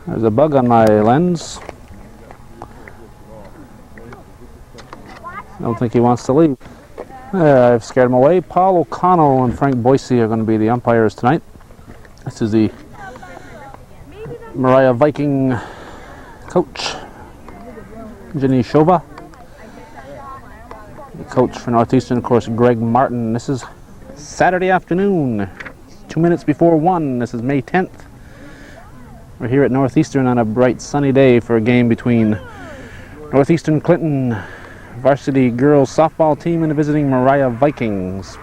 There's a bug on my lens. I don't think he wants to leave. I've scared him away. Paul O'Connell and Frank Boise are going to be the umpires tonight. This is the Moriah Viking coach, Ginny Shova. The coach for Northeastern, of course, Greg Martin. This is Saturday afternoon, 2 minutes before 1. This is May 10th. We're here at Northeastern on a bright sunny day for a game between Northeastern Clinton varsity girls softball team and the visiting Moriah Vikings.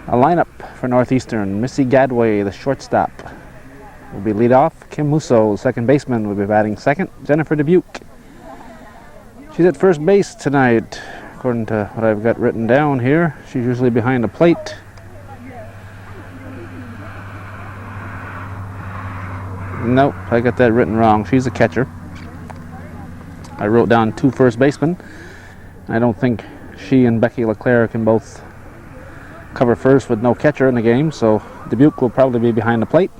A lineup for Northeastern: Missy Gadway, the shortstop, will be lead off. Kim Musso, the second baseman, will be batting second. Jennifer Dubuque, she's at first base tonight, according to what I've got written down here. She's usually behind the plate. Nope, I got that written wrong. She's a catcher. I wrote down 2 first basemen. I don't think she and Becky LeClaire can both cover first with no catcher in the game, so Dubuque will probably be behind the plate.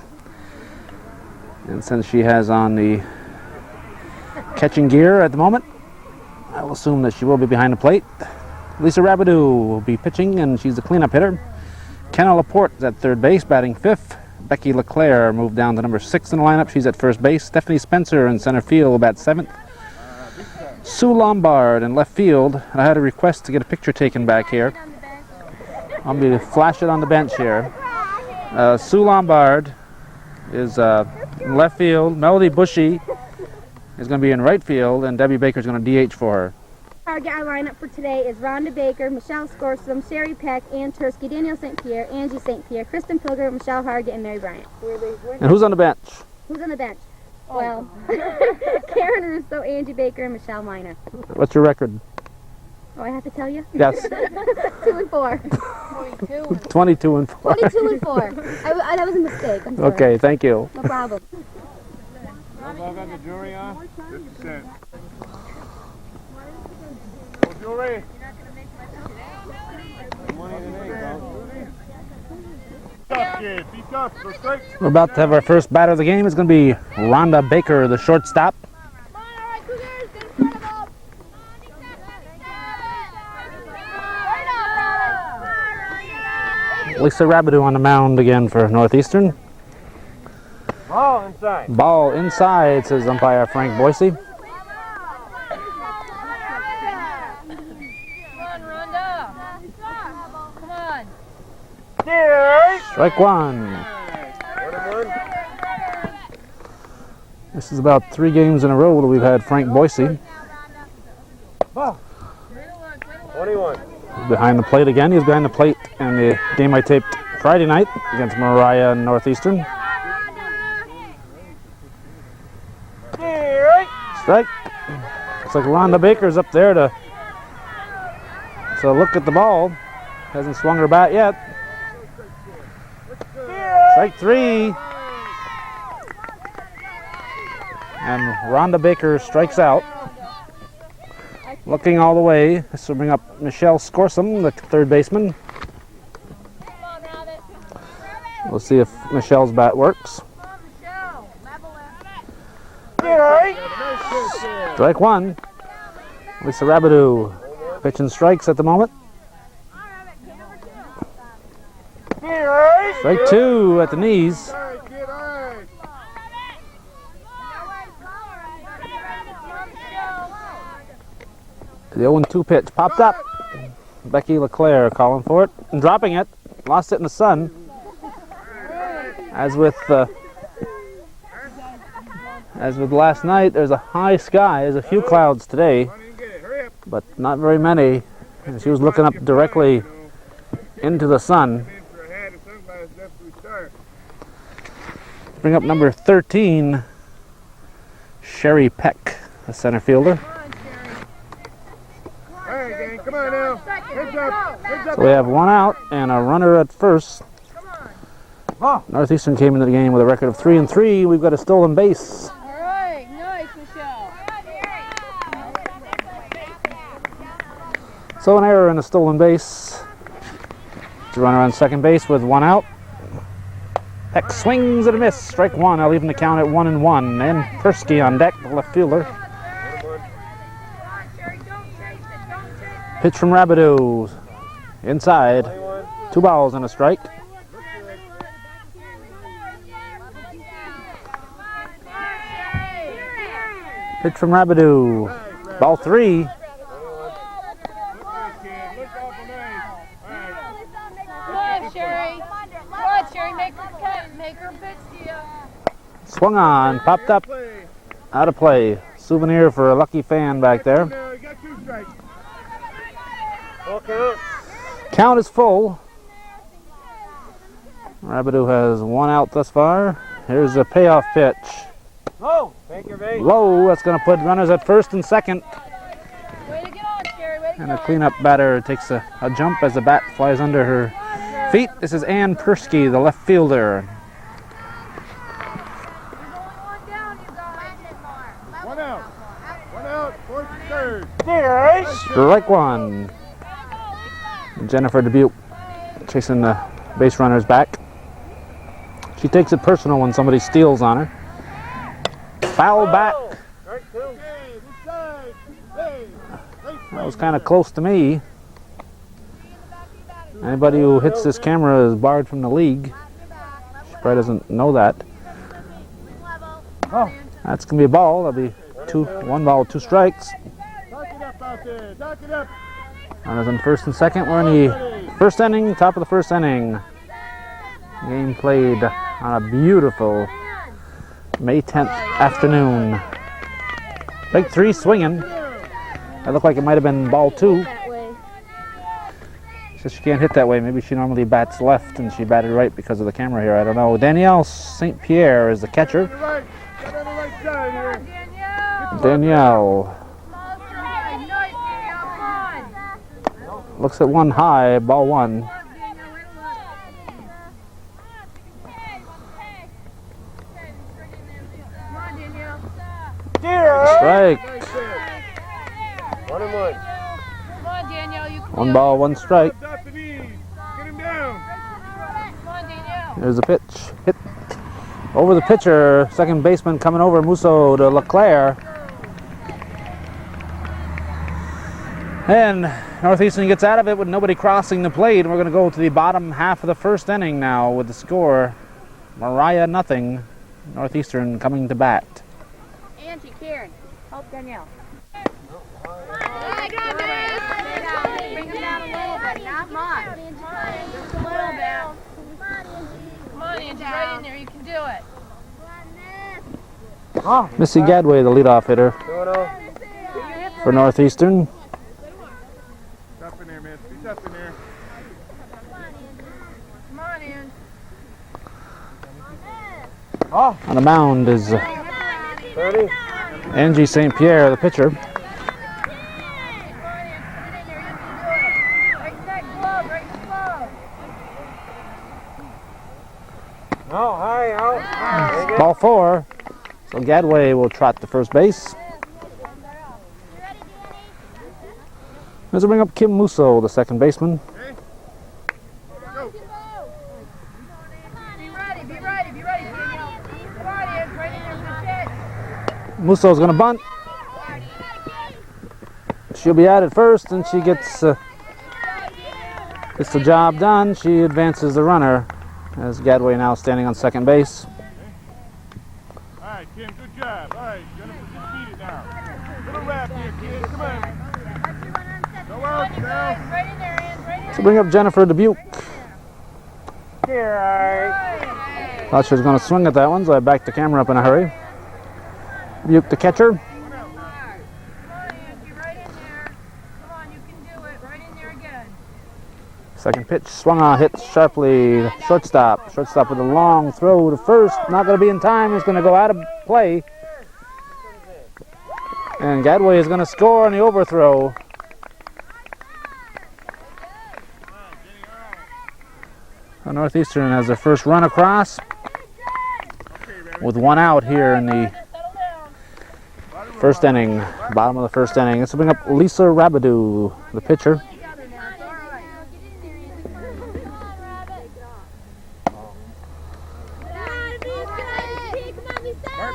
And since she has on the catching gear at the moment, I will assume that she will be behind the plate. Lisa Rabideau will be pitching, and she's the cleanup hitter. Kenna Laporte is at third base, batting 5th. Becky LeClaire moved down to number 6 in the lineup. She's at first base. Stephanie Spencer in center field will bat 7th. Sue Lombard in left field. I had a request to get a picture taken back here. I'm going to flash it on the bench here. Sue Lombard is in left field. Melody Bushy is going to be in right field, and Debbie Baker is going to DH for her. Our lineup for today is Rhonda Baker, Michelle Scorsum, Sherry Peck, Ann Tursky, Danielle St. Pierre, Angie St. Pierre, Kristen Pilger, Michelle Hargett, and Mary Bryant. And who's on the bench? Who's on the bench? Well, Karen Russo, Angie Baker, and Michelle Miner. What's your record? Oh, I have to tell you? Yes. 2-4. 22 and 4. 22 and 4. That was a mistake. I'm sorry. Okay, thank you. No problem. I've got the jewelry on. 50 cents. Jewelry. We're about to have our first batter of the game. It's going to be Rhonda Baker, the shortstop. Lisa Rabideau on the mound again for Northeastern. Ball inside. Ball inside, says umpire Frank Boise. Strike 1. This is about 3 games in a row that we've had Frank Boise. 21. Behind the plate again. He was behind the plate in the game I taped Friday night against Moriah and Northeastern. Strike. Looks like Rhonda Baker's up there to look at the ball. Hasn't swung her bat yet. Strike 3. And Rhonda Baker strikes out. Looking all the way. This will bring up Michelle Scorsum, the third baseman. We'll see if Michelle's bat works. Strike 1. Lisa Rabideau pitching strikes at the moment. Strike 2 at the knees. The 0-2 pitch popped up. Becky LeClaire calling for it and dropping it. Lost it in the sun. As with last night, there's a high sky. There's a few clouds today, but not very many. And she was looking up directly into the sun. Bring up number 13, Sherry Peck, the center fielder. Come on now. Heads up. Heads up. So we have 1 out and a runner at first. Northeastern came into the game with a record of 3-3. We've got a stolen base. All right, nice, Michelle. So an error and a stolen base. The runner on second base with 1 out. Peck swings and a miss. Strike one. I'll even the count at 1-1. And Persky on deck, the left fielder. Pitch from Rabideau. Inside. 2 balls and a strike. Pitch from Rabideau. Ball 3. Go on, Sherry. Go on, Sherry. Make her cut. Make her pitch to you. Swung on. Popped up. Out of play. Souvenir for a lucky fan back there. Count is full. Rabideau has 1 out thus far. Here's a payoff pitch. Oh, take your bait. Low. That's going to put runners at first and second. Way to get on, Sherry. Way to And get a on. cleanup batter takes a jump as the bat flies under her feet. This is Ann Persky, the left fielder. One out. One out. Fourth and third. Strike one. Jennifer Dubuque chasing the base runners back. She takes it personal when somebody steals on her. Foul back. That was kind of close to me. Anybody who hits this camera is barred from the league. She probably doesn't know that. That's going to be a ball. That'll be 1 ball, 2 strikes. Runners on first and second. We're in the first inning, top of the first inning. Game played on a beautiful May 10th afternoon. Big 3 swinging. That looked like it might have been ball 2. Says she can't hit that way. Maybe she normally bats left and she batted right because of the camera here. I don't know. Danielle St. Pierre is the catcher. Danielle looks at 1 high, ball 1. Strike. 1-1. Come on, Danielle. You can 1 ball, 1 strike. Get him down. Come on, Danielle. There's a pitch. Hit over the pitcher. Second baseman coming over. Musso to Leclerc. And Northeastern gets out of it with nobody crossing the plate. We're going to go to the bottom half of the first inning now with the score. Moriah 0. Northeastern coming to bat. Auntie Karen, help Danielle. Hey, good, man. Bring him down a little bit, not much. Just a little bit. Come on, Angie. Right in there. You can do it. Missy Gadway, the leadoff hitter 2-0. for Northeastern. Tough in there, man. Be tough in there. Come on, Angie. On the mound is 30. Angie St. Pierre, the pitcher. No, high out. Ball 4. So Gadway will trot to first base. Let's bring up Kim Musso, the second baseman. Be ready, Danielle. Come on, Angie. Right in there for the pitch. Musso's going to bunt. She'll be at it first, and she gets the job done. She advances the runner as Gadway now standing on second base. All right, Kim, good job. All right, Jennifer, just beat it now. Little wrap here, kid. Come on. Go out, now. Right in there, Angie. Right in So bring up Jennifer Dubuque. Here, all right. Thought she was going to swing at that one, so I backed the camera up in a hurry. Dubuque, the catcher. there. Come on, Angie. Right in there. Come on, you can do it. Right in there again. Second pitch, swung on, hit sharply. Shortstop. Shortstop with a long throw to first. Not going to be in time. It's going to go out of play. And Gadway is going to score on the overthrow. Northeastern has their first run across with 1 out here in the first inning, bottom of the first inning. This will bring up Lisa Rabideau, the pitcher.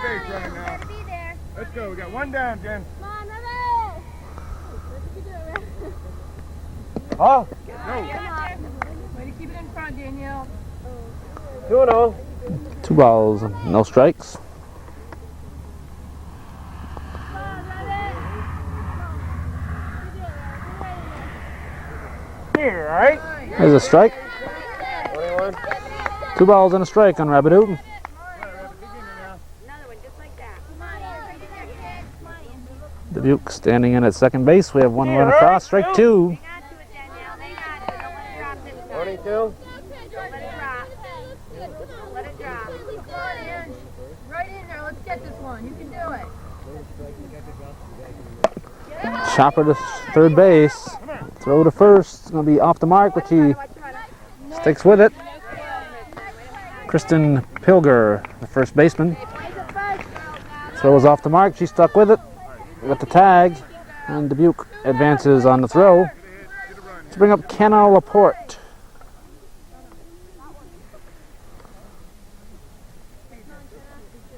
base running now. Let's go. We got one down, Jen. Come on, Rebel! Oh. Go. Way to keep it in front, Danielle. 2-0. 2 balls, no strikes. Here, right? There's a strike. 21. 2 balls and a strike on Rabbit. Another one just like that. Come on, Dubuque standing in at second base. We have 1 run across. Strike 2. Hang on to it, Danielle. Hang on to it. Don't let it drop this time. 22. Don't let it drop. Don't let it drop. Come on, Aaron. Right in there. Let's get this one. You can do it. Chopper to third base. Throw to first. It's going to be off the mark, but he sticks with it. Kristen Pilger, the first baseman. Throw was off the mark. She stuck with it. Got the tag. And Dubuque advances on the throw to bring up Kenna Laporte.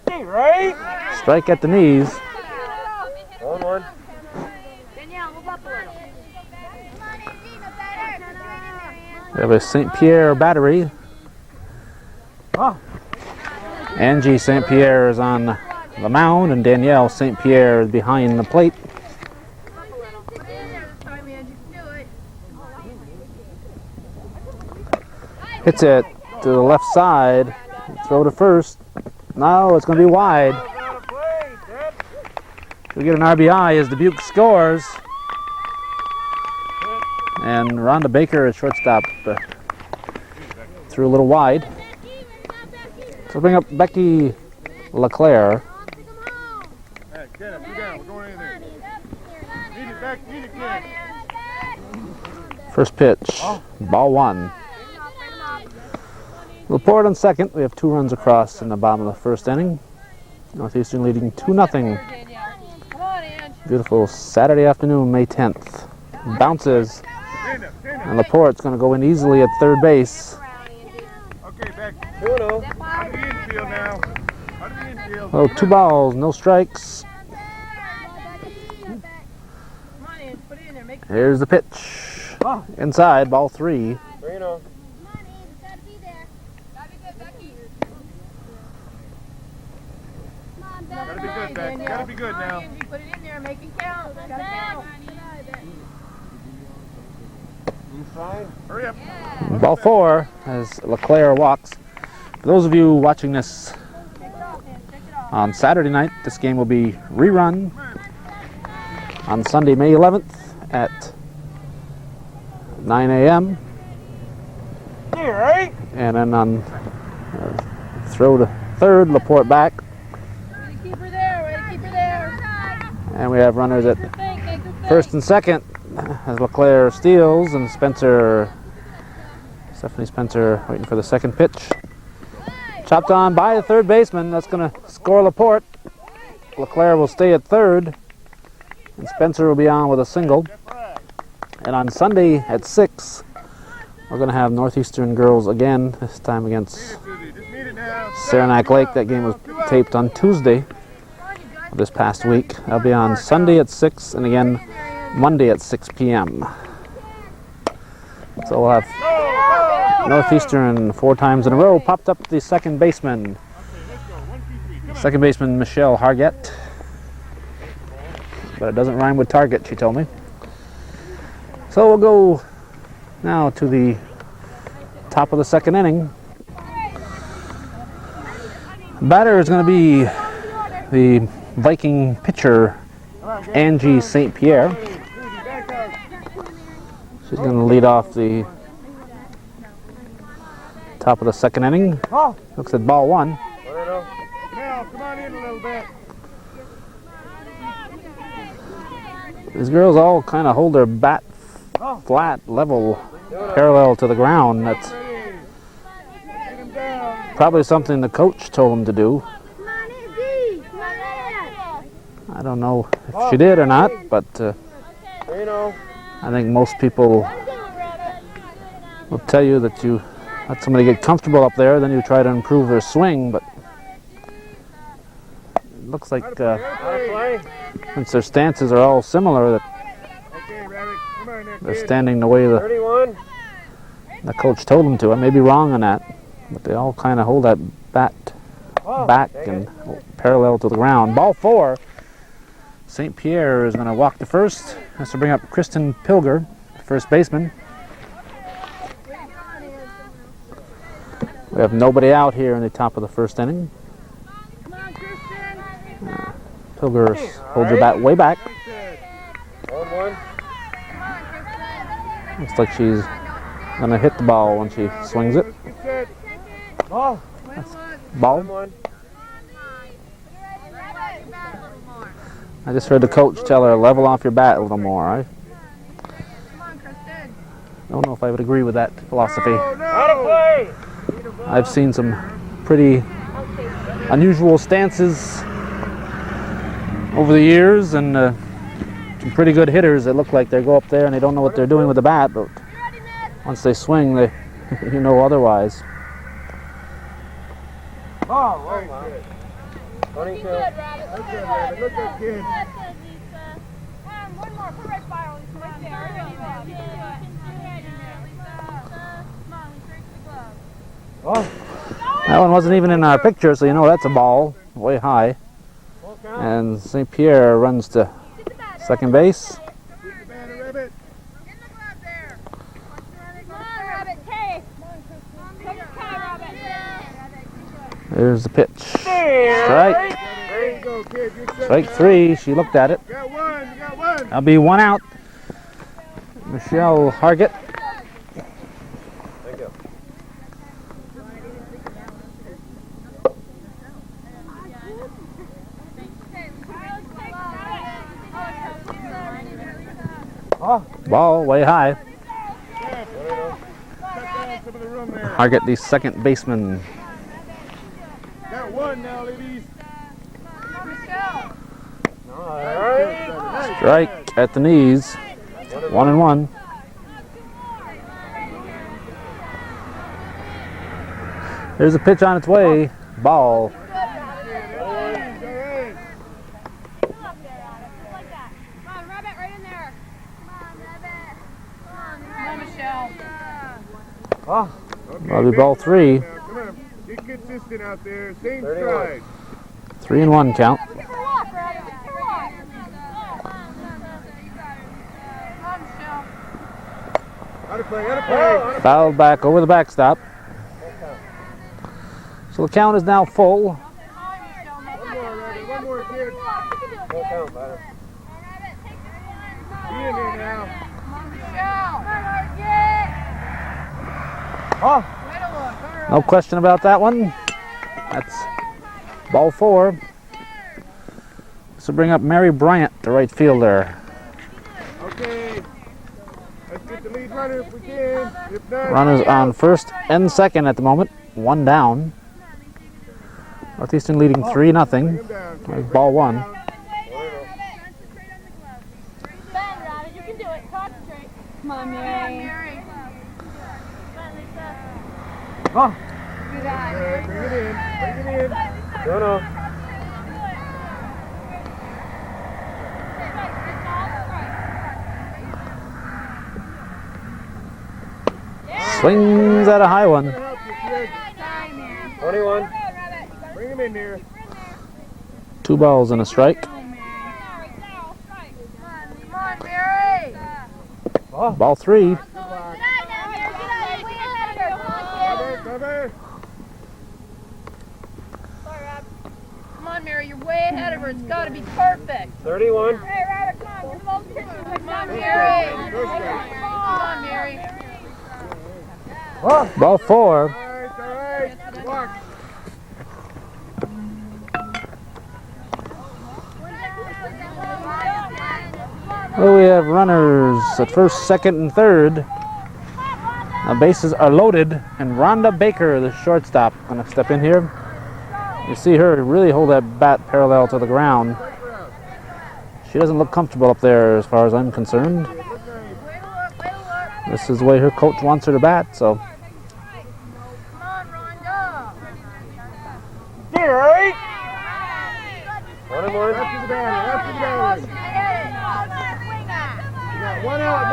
Right? Strike at the knees. 1-1. Danielle, move up a little. We have a St. Pierre battery. Oh. Angie St. Pierre is on the mound, and Danielle St. Pierre is behind the plate. Put it in there this time, Ange. You can do it. Hits it to the left side. Throw to first. No, it's going to be wide. We get an RBI as Dubuque scores. And Rhonda Baker at shortstop threw a little wide. So bring up Becky LeClaire. Hey, get it. 2 down. We're going in there. Need it back. Need it, kid. First pitch. Ball 1. Laporte on second. We have 2 runs across in the bottom of the first inning. Northeastern leading 2-0. Danielle. Come on, Ange. Beautiful Saturday afternoon, May 10th. Bounces. Stand up. Stand up. And Laporte's going to go in easily at third base. Okay, back. 2-0. Out of the infield now. Out of the infield. Oh, 2 balls, no strikes. Come on, Ange. Put it in there. Make it. Here's the pitch. Inside, ball 3. 3-0. Gotta be good, Beck. Gotta be good now. Angie, put it in there. Make it count. Gotta count. Inside. Hurry up. Ball 4 as LeClaire walks. For those of you watching this on Saturday night, this game will be rerun on Sunday, May 11th at 9 a.m. Here, right? And then on throw to third, Laporte back. Way to keep her there. Way to keep her there. And we have runners at first and second as LeClaire steals, and Stephanie Spencer waiting for the second pitch. Chopped on by the third baseman. That's going to score Laporte. LeClaire will stay at third, and Spencer will be on with a single. And on Sunday at 6, we're going to have Northeastern girls again, this time against Saranac Lake. That game was taped on Tuesday of this past week. That'll be on Sunday at 6, and again Monday at 6 p.m. So we'll have Northeastern 4 times in a row. Popped up the second baseman. Second baseman Michelle Hargett. But it doesn't rhyme with target, she told me. So we'll go now to the top of the second inning. Batter is going to be the Viking pitcher Angie St. Pierre. She's going to lead off the top of the second inning. Looks at ball 1. Now, come on in a little bit. These girls all kind of hold their bat flat, level, parallel to the ground. That's probably something the coach told them to do. I don't know if she did or not, but I think most people will tell you that you let somebody get comfortable up there, then you try to improve their swing, but looks like Play. since their stances are all similar, that Okay, Rabbit. Come on there, they're kid. standing the way the 31. coach told them to. I may be wrong on that, but they all kind of hold that bat back and parallel to the ground. Ball 4. St. Pierre is going to walk to first. Has to bring up Kristen Pilger, first baseman. We have nobody out here in the top of the first inning. Pilger holds her bat way back. 1-1. Looks like she's going to hit the ball when she swings it. Get set. Ball. Ball. 1-1. I just heard the coach tell her, level off your bat a little more. I don't know if I would agree with that philosophy. Out of play. I've seen some pretty unusual stances over the years, and some pretty good hitters that look like they go up there and they don't know what they're doing with the bat, but once they swing, they you know otherwise. Ball. Wow. 22. That's good, Rabbit. Look at kid. One more. Put right by Lisa. Right there. Come on, Lisa. Reach the glove. That one wasn't even in our picture, so you know that's a ball, way high. And St. Pierre runs to second base. Get the batter, Rabbit. Get in the glove there. Come on, Rabbit. Hey. Take a cat, Rabbit. There's the pitch. Strike. There you go, kid. You're set Strike now. 3. She looked at it. You got one. You got one. That'll be one out. Michelle Hargett. Thank you. Ball way high. Cut down some of the room there. Hargett, the second baseman. Got one now, ladies. Strike at the knees. 1-1. There's a pitch on its way. Ball. That'll be ball 3. Come on. Be consistent out there. Same stride. 3-1 count. Out of play. Out of play. Fouled back over the backstop. So the count is now full. One more, Rabbit. One more, kid. Be in there now. No question about that one. That's ball 4. This will bring up Mary Bryant, the right fielder. Okay. Let's get the lead runner if we can. If not, Runners on first and second at the moment. One down. Northeastern leading 3-0. bring him down. There's ball 1. You can do it. Concentrate. Come on, Mary. Bring it in. Bring it in. No. Swings at a high one. 21. Bring him in there. 2 balls and a strike. Come on, Mary. Ball 3. Cover. Come on, Mary. You're way ahead of her. It's got to be perfect. 31. Hey, Rabbit, come on. Get the ball pitches. Come on, Mary. Come on, Mary. Ball 4. All right. Walk. Well, we have runners at first, second, and third. The bases are loaded, and Rhonda Baker, the shortstop, going to step in here. You see her really hold that bat parallel to the ground. She doesn't look comfortable up there as far as I'm concerned. This is the way her coach wants her to bat, so. Come on, Rhonda. All right. One. After the batter. After the batter. You got one out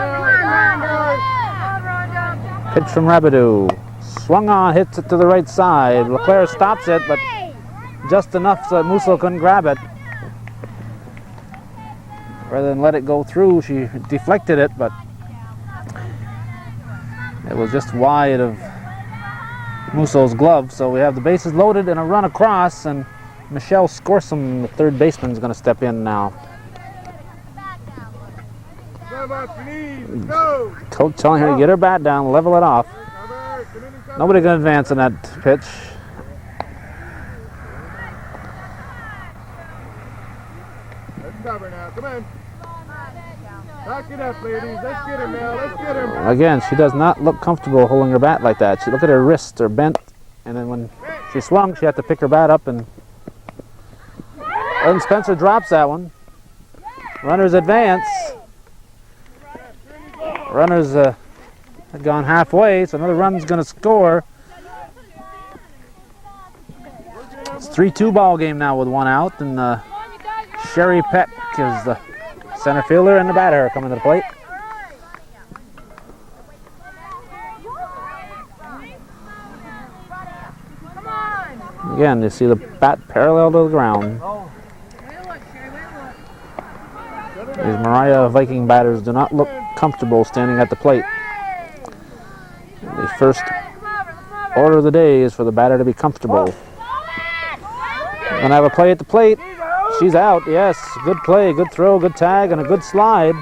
now. Pitch from Rabideau. Swung on, hits it to the right side. LeClaire stops it, but just enough so that Musso couldn't grab it. Rather than let it go through, she deflected it, but it was just wide of Musso's glove. So we have the bases loaded and a run across, and Michelle Scorsum, the third baseman, is going to step in now. Coach telling her to get her bat down, level it off. Nobody can advance in that pitch. Let's cover now. Come on. Back it up, ladies. Let's get her now. Let's get her. Again, she does not look comfortable holding her bat like that. She look at her wrists are bent, and then when she swung, she had to pick her bat up, and Spencer drops that one. Runners advance. Runners had gone halfway, so another run's going to score. It's 3-2 ball game now with one out, and Sherry Peck is the center fielder and the batter coming to the plate. Again, you see the bat parallel to the ground. These Moriah Viking batters do not look comfortable standing at the plate. The first order of the day is for the batter to be comfortable. Gonna have a play at the plate. She's out, yes. Good play, good throw, good tag, and a good slide.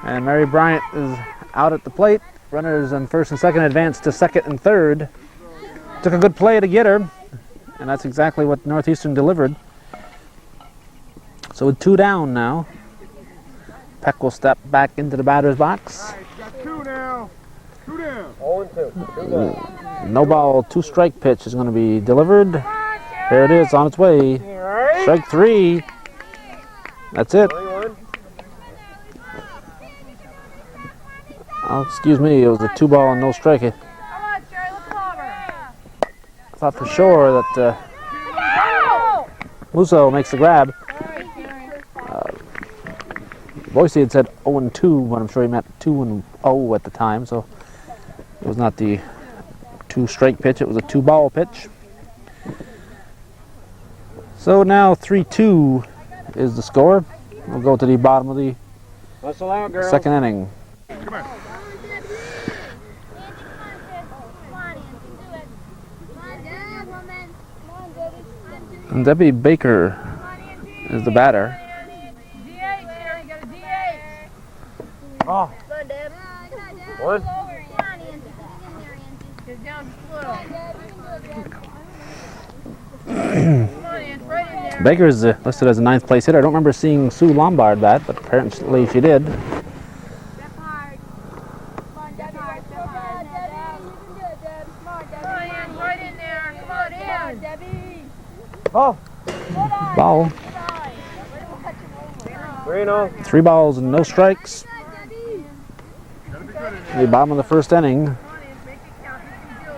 And Mary Bryant is out at the plate. Runners on first and second advance to second and third. Took a good play to get her, and that's exactly what Northeastern delivered. So with two down now, Peck will step back into the batter's box. All right, you got two now. Two down. 0-2. No ball, two strike pitch is going to be delivered. There it is, on its way. Strike three. That's it. 21. Oh, excuse me, it was a 2-ball and no strike. I thought for sure that Musso makes the grab. Boise had said 0-2, but I'm sure he meant 2-0 at the time, so it was not the 2-strike pitch, it was a 2-ball pitch. So now 3-2 is the score. We'll go to the bottom of the Hustle out, girls. second inning. Come on. And Debbie Baker is the batter. Oh. One. Get down just a little. Come on, Ann, right in there. Baker is listed as a 9th place hitter. I don't remember seeing Sue Lombard bat, but apparently she did. Step hard. Come on, Step hard. Step hard. You can do it, Deb. Come on, Debbie. Come on, Ann, right in there. Come on, Ann. Debbie. Oh. Ball. 3-0. 3 balls and no strikes. The bottom of the first inning. Come on, Ann, make it count. You can do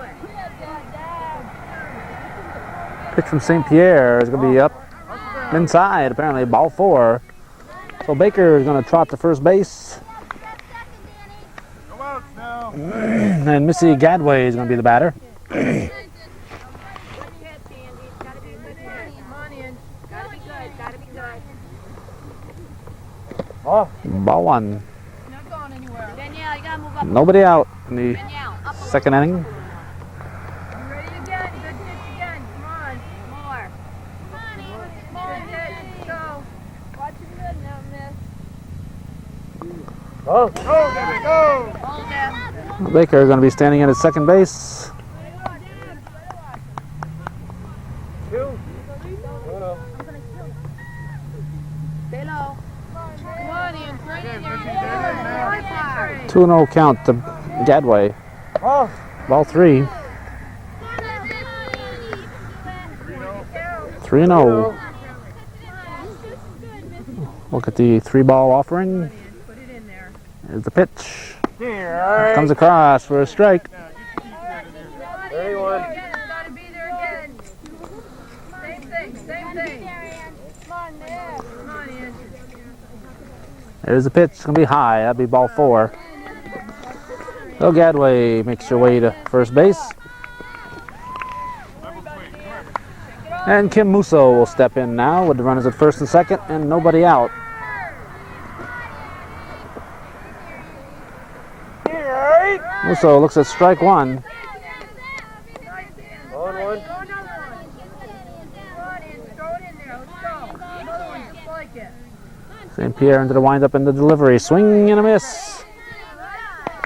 it. Pitch from St. Pierre is going to be up inside, apparently, ball 4. So Baker is going to trot to first base. Go out now. And Missy Gadway is going to be the batter. Come on, Ann. Gotta be good. Gotta be good. Oh. Ball 1. Not going anywhere. Danielle, you gotta move up. Nobody out in the Danielle, up a second inning. You ready again? Good pitch again. Come on. more. Come on, Ann. Good pitch. Go. Watch it good now, miss. Oh. Go, Debbie, go. Hold that. Baker is going to be standing in at second base. 2. 2-0. Stay low. Come on, Ann. Right in there. Right Hard. 2-0 count to Gadway. Oh. Ball 3. 3-0. Look at the 3-ball offering. Put it in there. Here's the pitch. Here, all right. Comes across for a strike. 31. Again, it's gotta be there again. Same thing. Same thing. Come on, Nick. Come on, Angie. There's the pitch. It's going to be high. That'd be ball 4. Bill Gadway makes your way to first base. And Kim Musso will step in now with the runners at first and second and nobody out. Musso looks at strike 1. On one. St. Pierre into the windup and the delivery. Swing and a miss.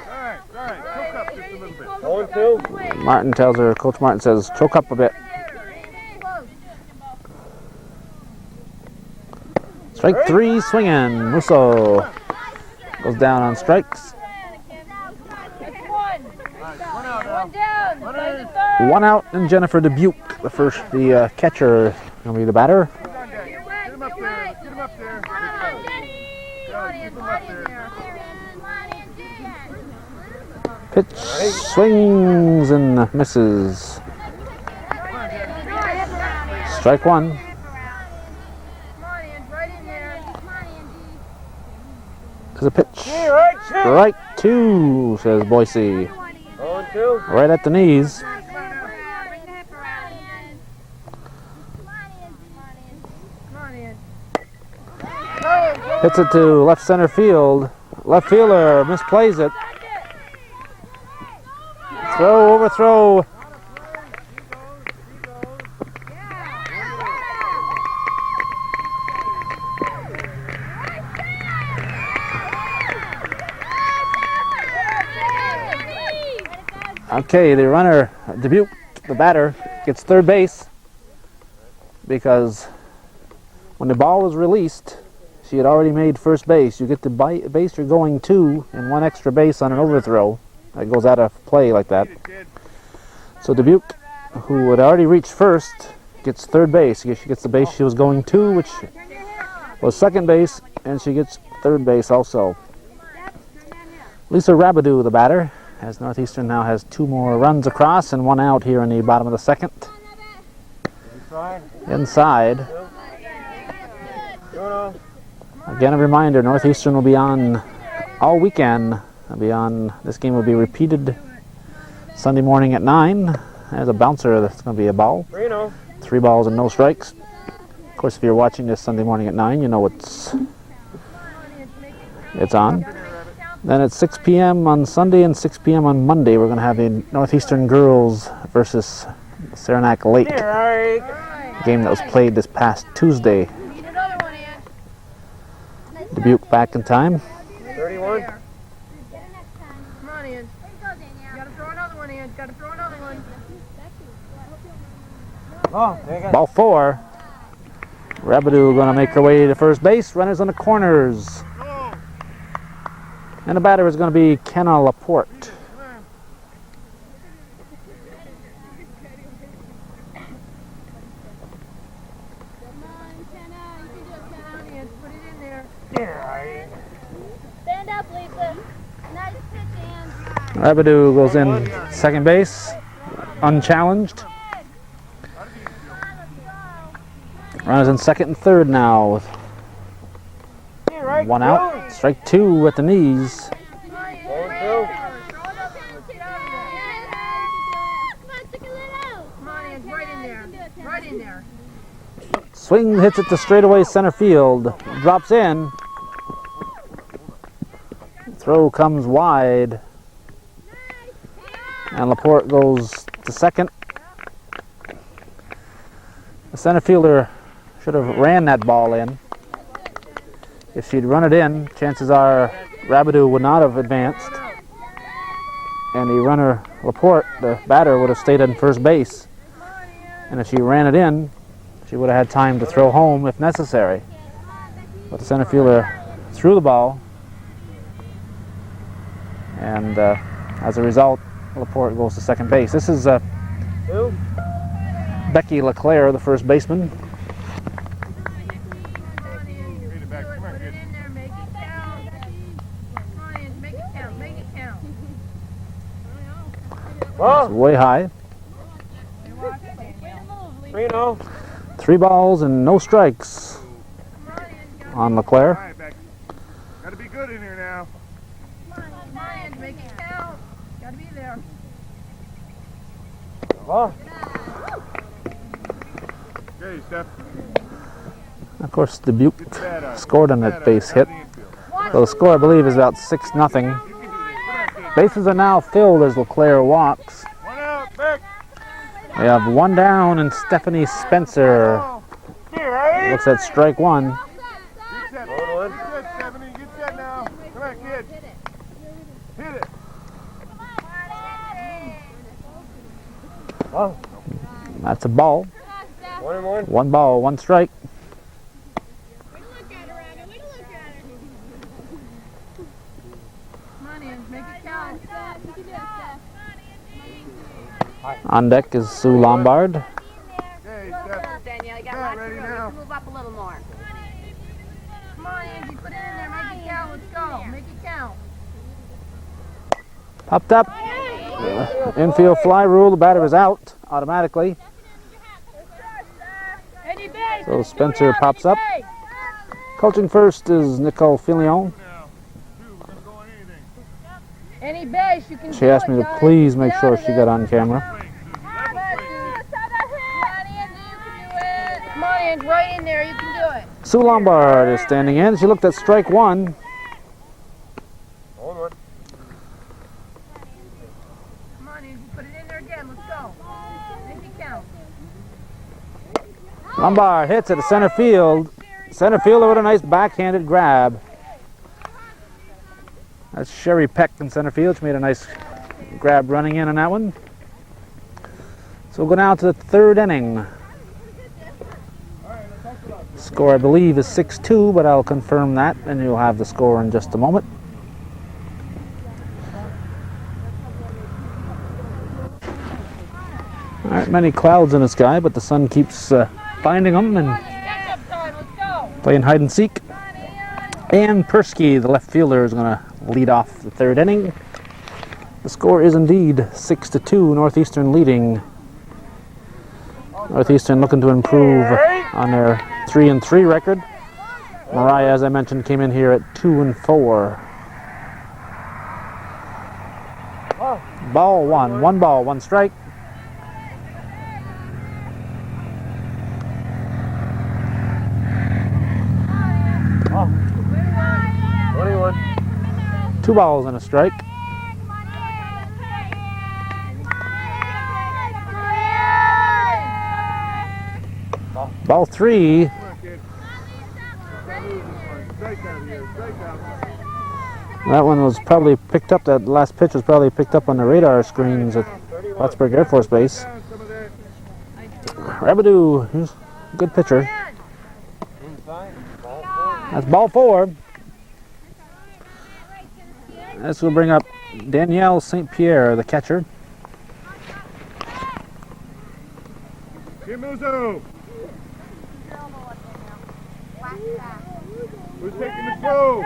All right. Choke up just a little bit. On 2. Martin tells her, Coach Martin says, choke up a bit. Strike 3, swinging. Musso goes down on strikes. One down. Play the third. 1 out, and Jennifer Dubuque, the catcher, is going to be the batter. Get him up there. Get him up there. Come on, Angie, right in there. Pitch swings and misses. Strike 1. Come on, Angie, right in there. There's a pitch. Right, shoot. Strike 2, says Boise. On 2. Right at the knees. Hits it to left center field. Left fielder misplays it. Throw, overthrow. Okay, the runner, Dubuque, the batter, gets third base because when the ball was released, she had already made first base. You get the base you're going to and 1 extra base on an overthrow that goes out of play like that. So Dubuque, who had already reached first, gets third base. She gets the base she was going to, which was second base, and she gets third base also. Lisa Rabidou, the batter, as Northeastern now has 2 more runs across and 1 out here in the bottom of the second. Inside. Again, a reminder, Northeastern will be on all weekend. This game will be repeated Sunday morning at 9. There's a bouncer that's going to be a ball. 3 balls and no strikes. Of course, if you're watching this Sunday morning at 9, you know it's on. Then at 6 p.m. on Sunday and 6 p.m. on Monday, we're going to have the Northeastern girls versus Saranac Lake. Game that was played this past Tuesday. Dubuque back in time. 31. Come on, Ange. You gotta throw another one, Ange. Gotta throw another one. Oh, there you go. Ball 4. Rabidou going to make her way to first base. Runners on the corners. And the batter is going to be Kenna Laporte. Stand up, Lisa. Nice pitch, Ange. Rabidou goes in second base, unchallenged. Runners in second and third now with 1 out. Strike 2 at the knees. Right in there. Swing, hits it to straightaway center field. Drops in. Throw comes wide. And Laporte goes to second. The center fielder should have ran that ball in. If she'd run it in, chances are Rabidou would not have advanced. And the runner, Laporte, the batter, would have stayed on first base. And if she ran it in, she would have had time to throw home if necessary. But the center fielder threw the ball. And as a result, Laporte goes to second base. This is Becky LeClaire, the first baseman. It's way high. 3-0. 3 balls and no strikes on LeClaire. All right, Becky. Gotta be good in here now. Come on, Angie, make it count. Gotta be there. Oh, Okay, Steph. Of course, Dubuque Get that out. scored on that base hit. So the score, I believe, is about 6-0. Bases are now filled as LeClaire walks. One out, Beck. We have 1 down and Stephanie Spencer looks at strike 1. Get set. Get set, Stephanie. Get set now. Come on, kid. Hit it. oh, That's a ball. 1-1. 1 ball, 1 strike. Come on, Angie, make it count. On deck is Sue Lombard. Okay, Steph. Danielle, you got Yeah, lots ready of room. now. You can move up a little more. Come on, Angie, put it in there, make it count. Let's go. Make it count. Popped up. Infield fly rule. The batter is out automatically. So Spencer pops up. Coaching first is Nicole Filion. Now, 2. We're gonna go on anything. Any base, you can She asked me to please make sure she got on camera. Swing, Susie. Level swing, kid. Come on, Angie, right in there. You can do it. Sue Lombard is standing in. She looked at strike 1. 1-1. Come on, Angie, put it in there again. Let's go. Make it count. Lombard hits it to center field. Center fielder with a nice backhanded grab. That's Sherry Peck in center field. She made a nice grab running in on that one. So we'll go down to the 3rd inning. Score, I believe, is 6-2, but I'll confirm that, and you'll have the score in just a moment. All right, many clouds in the sky, but the sun keeps finding them and Catch-up time. Let's go. playing hide and seek. And Persky, the left fielder, is going to lead off the 3rd inning. The score is indeed 6-2, Northeastern leading. Northeastern looking to improve on their 3-3 record. Moriah, as I mentioned, came in here at 2-4. Ball 1, 1 ball, 1 strike. Oh. 21. 2 balls and a strike. Ball 3. Come on, kid. Strike out here. Strike out. That one was probably picked up, that last pitch was probably picked up on the radar screens at Plattsburgh Air Force Base. Down some of that. Rabidou, he's a good pitcher. Inside. Ball 4. That's ball 4. This will bring up Danielle St. Pierre, the catcher. Jim Uzo. Who's taking the throw?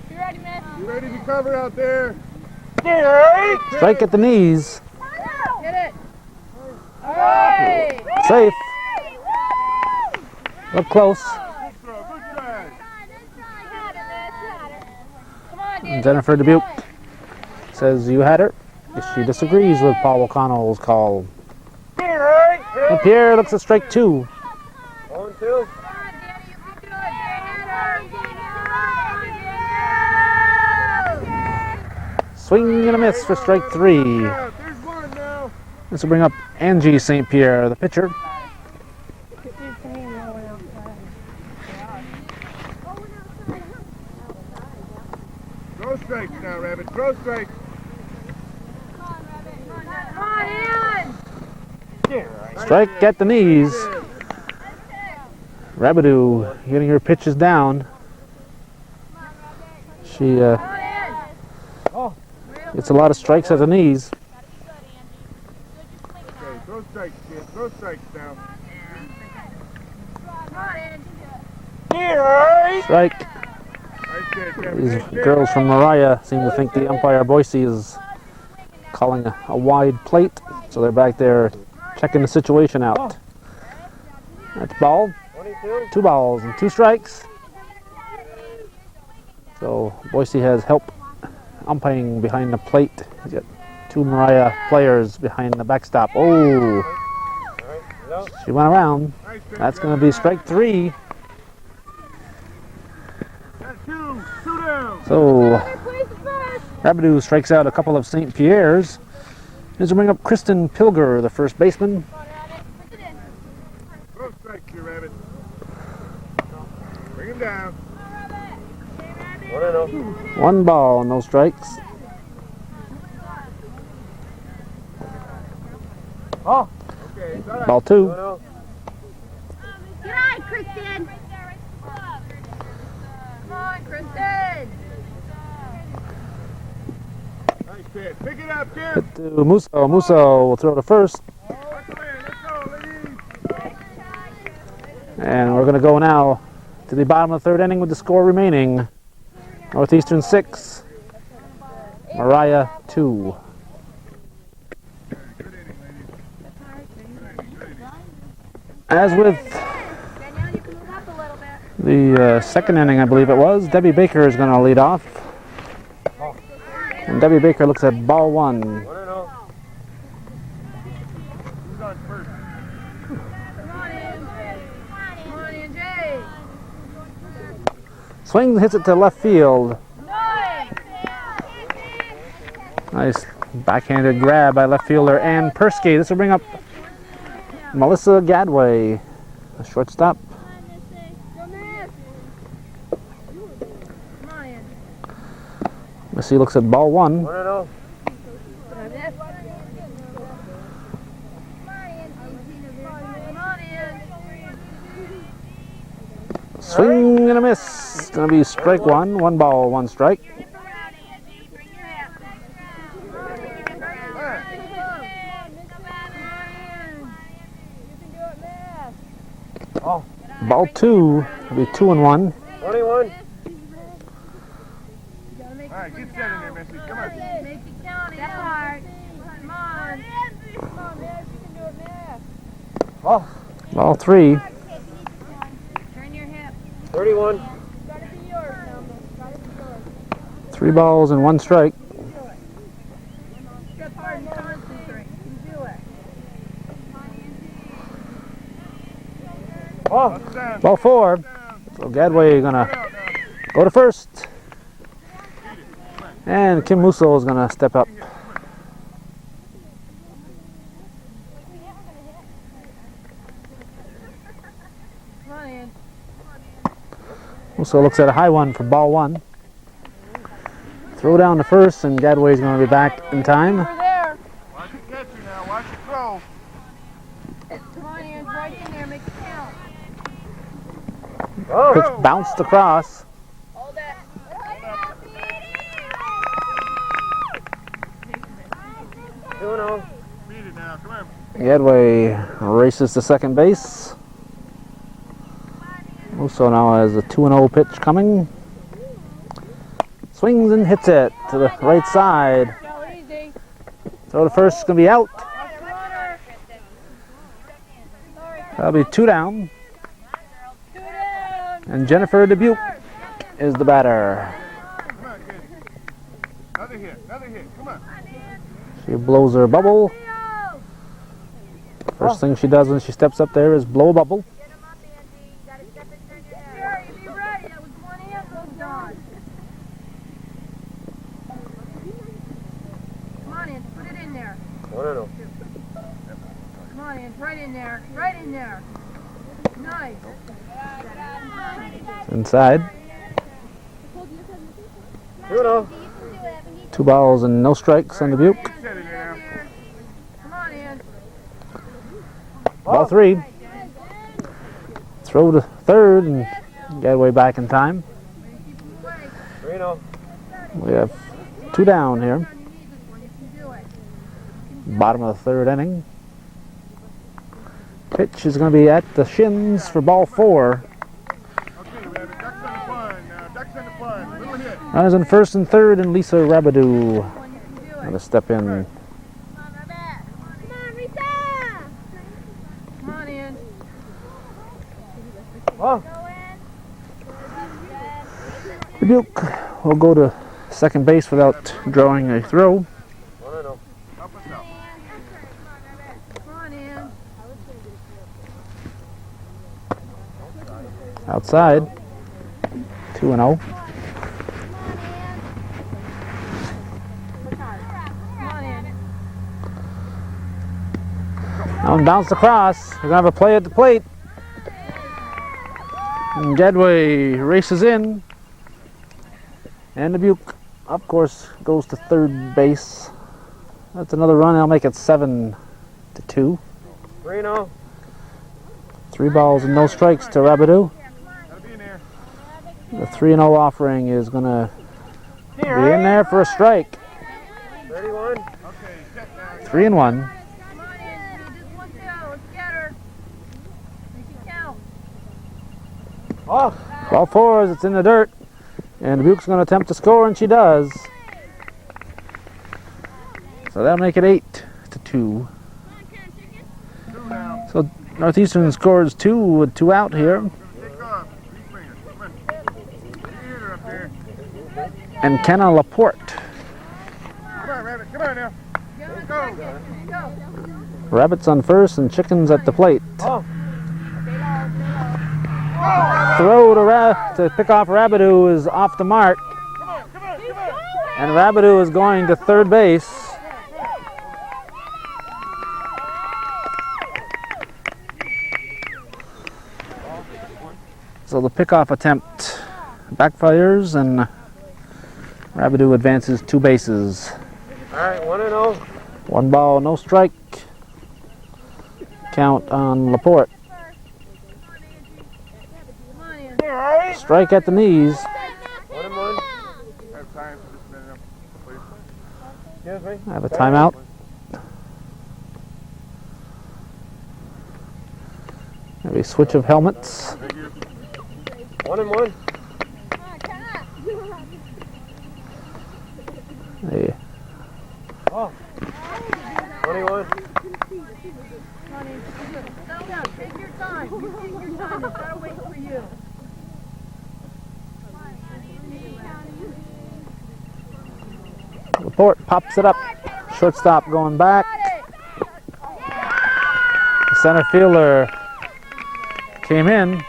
You ready, man? You ready to cover out there? Strike at the knees. Get it. Hey! Safe. Look close. Good throw. Good try. Come on, Danny. Jennifer Dubuque says you had her. She disagrees with Paul O'Connell's call. And Pierre looks at strike 2. 1-2. Swing and a miss for strike 3. Yeah, there's one now. This will bring up Angie St. Pierre, the pitcher. Throw strikes now, Rabbit. Throw strikes. Come on, Ian. Strike at the knees. Rabidou getting her pitches down. She gets a lot of strikes at the knees. Okay, throw strikes, kid. Throw strikes now. Come on, Angie. Strike. Nice kid, Kevin. These Nice kid. girls from Moriah seem to think the umpire Boise is calling a wide plate, so they're back there checking the situation out. That's ball. 22. 2 balls and 2 strikes. So Boise has help umpiring behind the plate. He's got 2 Moriah players behind the backstop. Oh, All right. No. she went around. That's going to be strike 3. That's 2. 2 down. So Rabideau strikes out a couple of St. Pierre's. This will bring up Kristen Pilger, the first baseman. Throw strikes here, Rabbit. Bring him down. 1-0. 1 ball, no strikes. Oh. Okay, it's all right. Ball 2. 2-0. Good eye, Kristen. Come on, Kristen. Nice pitch. Pick it up, Kim. Hit to Musso. Musso will throw to first. Let's go, ladies. And we're going to go now to the bottom of the 3rd inning with the score remaining. Northeastern 6, Moriah 2. As with Danielle, you can move up a little bit. the 2nd inning, I believe it was, Debbie Baker is going to lead off. And Debbie Baker looks at ball 1. 1-0. Who's on first? Come on in. Come on in, Jay. Swings, hits it to left field. Nice. Nice backhanded grab by left fielder Ann Persky. This will bring up Melissa Gadway, a shortstop. Come on in. Missy looks at ball 1. 1-0. Come on in. Swing and a miss. It's going to be strike 1. 1 ball, 1 strike. Oh. Ball 2 will be 2 and 1. 21. All right, get set in there, Missy. Come on. Make it count. Step hard. Come on. Come on, Miss. You can do it, Miss. Oh. Ball 3. Turn your hip. 31. Gotta be yours now, Miss. Gotta be yours. 3 balls and 1 strike. Step hard and concentrate. You can do it. Oh. Down. Ball 4. So Gadway going to go to first. And Kim Musso is going to step up. Come on in. Musso looks at a high one for ball 1. Throw down to first, and Gadway's going to be back in time. Over there. Watch it catch you now. Watch it throw. Come on in. Right in there. Make it count. Oh. Pitch bounced across. Hold it. 2-0. Beat it now. Come on. Gadway races to second base. Musso now has a 2-0 pitch coming. Swings and hits it to the right side. Go easy. Throw to first is going to be out. Off the runner. That'll be 2 down. 2 down. And Jennifer Dubuque is the batter. Come on, kid. Another hit. Another hit. Come on. She blows her bubble. First thing she does when she steps up there is blow a bubble. Sherry, be ready. That was one hand done. Come on in. Put it in there. 1-0. Come on in. Right in there. Right in there. Nice. Inside. 2-0. 2 balls and no strikes on Dubuque. Get set in there now. Come on in. Ball 3. Throw to third and Gadway back in time. 3-0. We have 2 down here. You need this one. You can do it. Bottom of the 3rd inning. Pitch is going to be at the shins for ball 4. Okay, Rabbit. Ducks on the pond now. Ducks on the pond. Little hit. Runners in first and third, and Lisa Rabideau One, you can do going it. to step in. Come on, Rita! Come on in. Oh. Dubuque will go to second base without drawing a throw. 1-0. Help us out. Come on in. Outside. 2-0. Come on in. That one bounced across. We're going to have a play at the plate. And Gedway races in. And Dubuque, of course, goes to third base. That's another run. They'll make it 7-2. 3-0. 3 balls and no strikes to Rabideau. Gotta be in there. The 3-0 offering is going to be in there for a strike. 31. Okay, check now. 3-1. Come on in. Do this one too. Let's get her. Make it count. Oh. Ball fours, it's in the dirt. And Dubuque's going to attempt to score, and she does. So that'll make it 8-2. Two now. So Northeastern scores 2 with 2 out here. Take off. Three swingers. Come on. Get your hitter up there. And Kenna Laporte. Come on, Rabbit. Come on now. Let's go. Go. Rabbits on first and chickens at the plate. Oh. Throw to pick off Rabideau is off the mark. Come on, come on, come on. And Rabideau is going to third base. So the pickoff attempt backfires and Rabideau advances 2 bases. All right, 1-0. 1 ball, no strike. Count on Laporte. Come on in. Strike at the knees. 1-1. Have time for this minute, please. Excuse me. I have a timeout. Maybe a switch of helmets. Thank you. 1-1. Hey, Oh. 21. Come on in. Settle down. Take your time. You take your time. It's gotta wait for you. Laporte pops it up. Shortstop going back. The center fielder came in.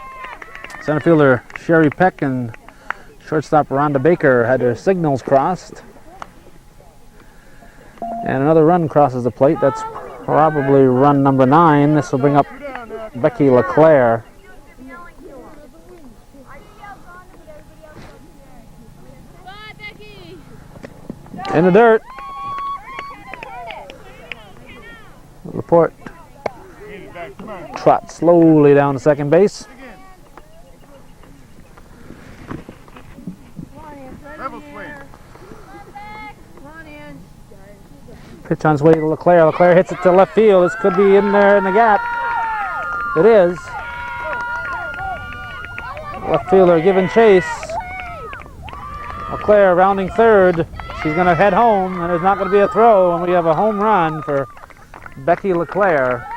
Center fielder Sherry Peck and shortstop Rhonda Baker had their signals crossed. And another run crosses the plate. That's probably run number 9. This will bring up Becky LeClaire. In the dirt. Laporte Get it back. Come on. trots slowly down to second base. Again. Come on in. Right Rebel in swing. there. Come on in. Pitch on its way to LeClaire. LeClaire hits it to left field. This could be in there in the gap. It is. Left fielder giving chase. LeClaire rounding third. She's going to head home, and there's not going to be a throw, and we have a home run for Becky LeClaire.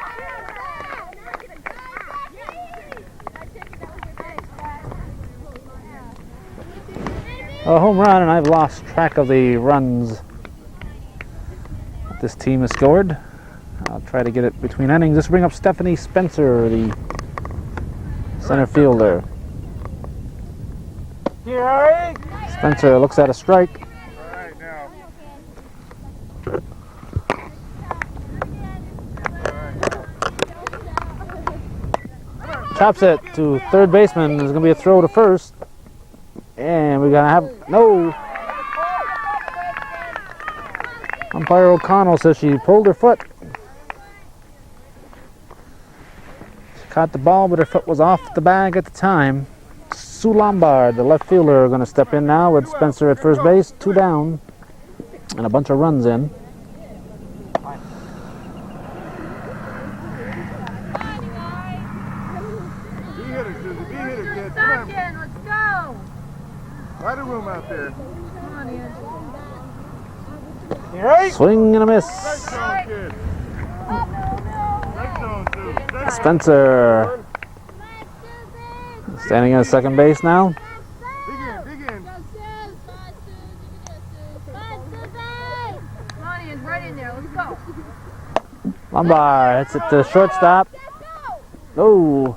A home run, and I've lost track of the runs this team has scored. I'll try to get it between innings. Let's bring up Stephanie Spencer, the center fielder. Gary. Spencer looks at a strike. All right, now. Chops it to third baseman. There's going to be a throw to first. And we're going to have no. Umpire O'Connell says she pulled her foot. She caught the ball, but her foot was off the bag at the time. Sue Lombard, the left fielder, are going to step in now with Spencer at first base. 2 down. And a bunch of runs in. Be hitter, Susie. Be hitter, kid. Come Back on. in. Let's go. Wide a room out there. Come on in. Gary. Swing and a miss. Strike zone, kid. Strike zone, Sue. Strike zone. Spencer Standing at second base now. Dig in. Come on, Ian, right in there. Let's go. Lombard hits it to shortstop. Oh,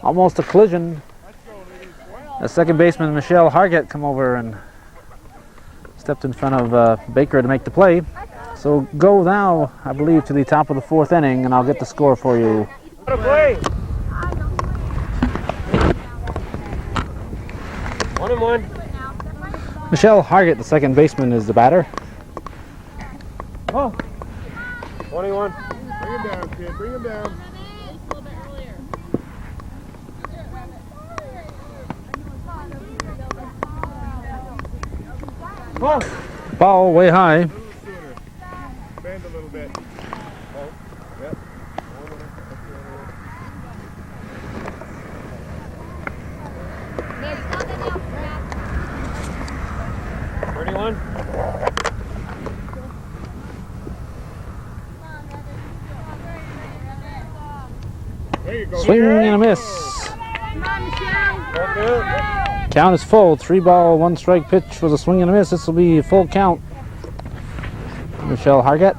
almost a collision. The second baseman, Michelle Hargett, come over and stepped in front of Baker to make the play. So go now, I believe, to the top of the fourth inning, and I'll get the score for you. What a play! 1-1. Michelle Hargett, the second baseman, is the batter. Oh. 21. Bring him down, kid. Bring him down. Oh. Ball way high. A little sooner. Bend a little bit. Oh, yep. 31. There you go. Swing and a miss. Count is full. 3-ball, 1-strike pitch was a swing and a miss. This will be a full count. Michelle Hargett.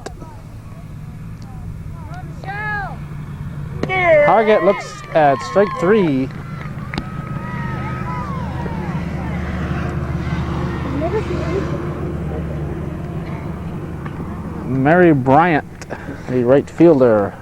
Hargett looks at strike 3. Mary Bryant, the right fielder.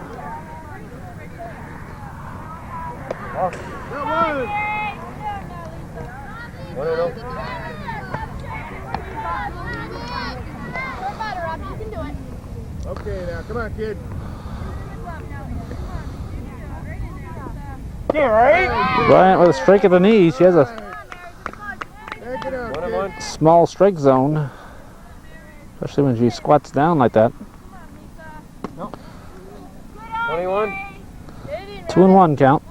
Okay, now, come on, kid. Bryant with a strike at the knee. She has a Back it up, kid. small strike zone, especially when she squats down like that. 21. 2-1 count.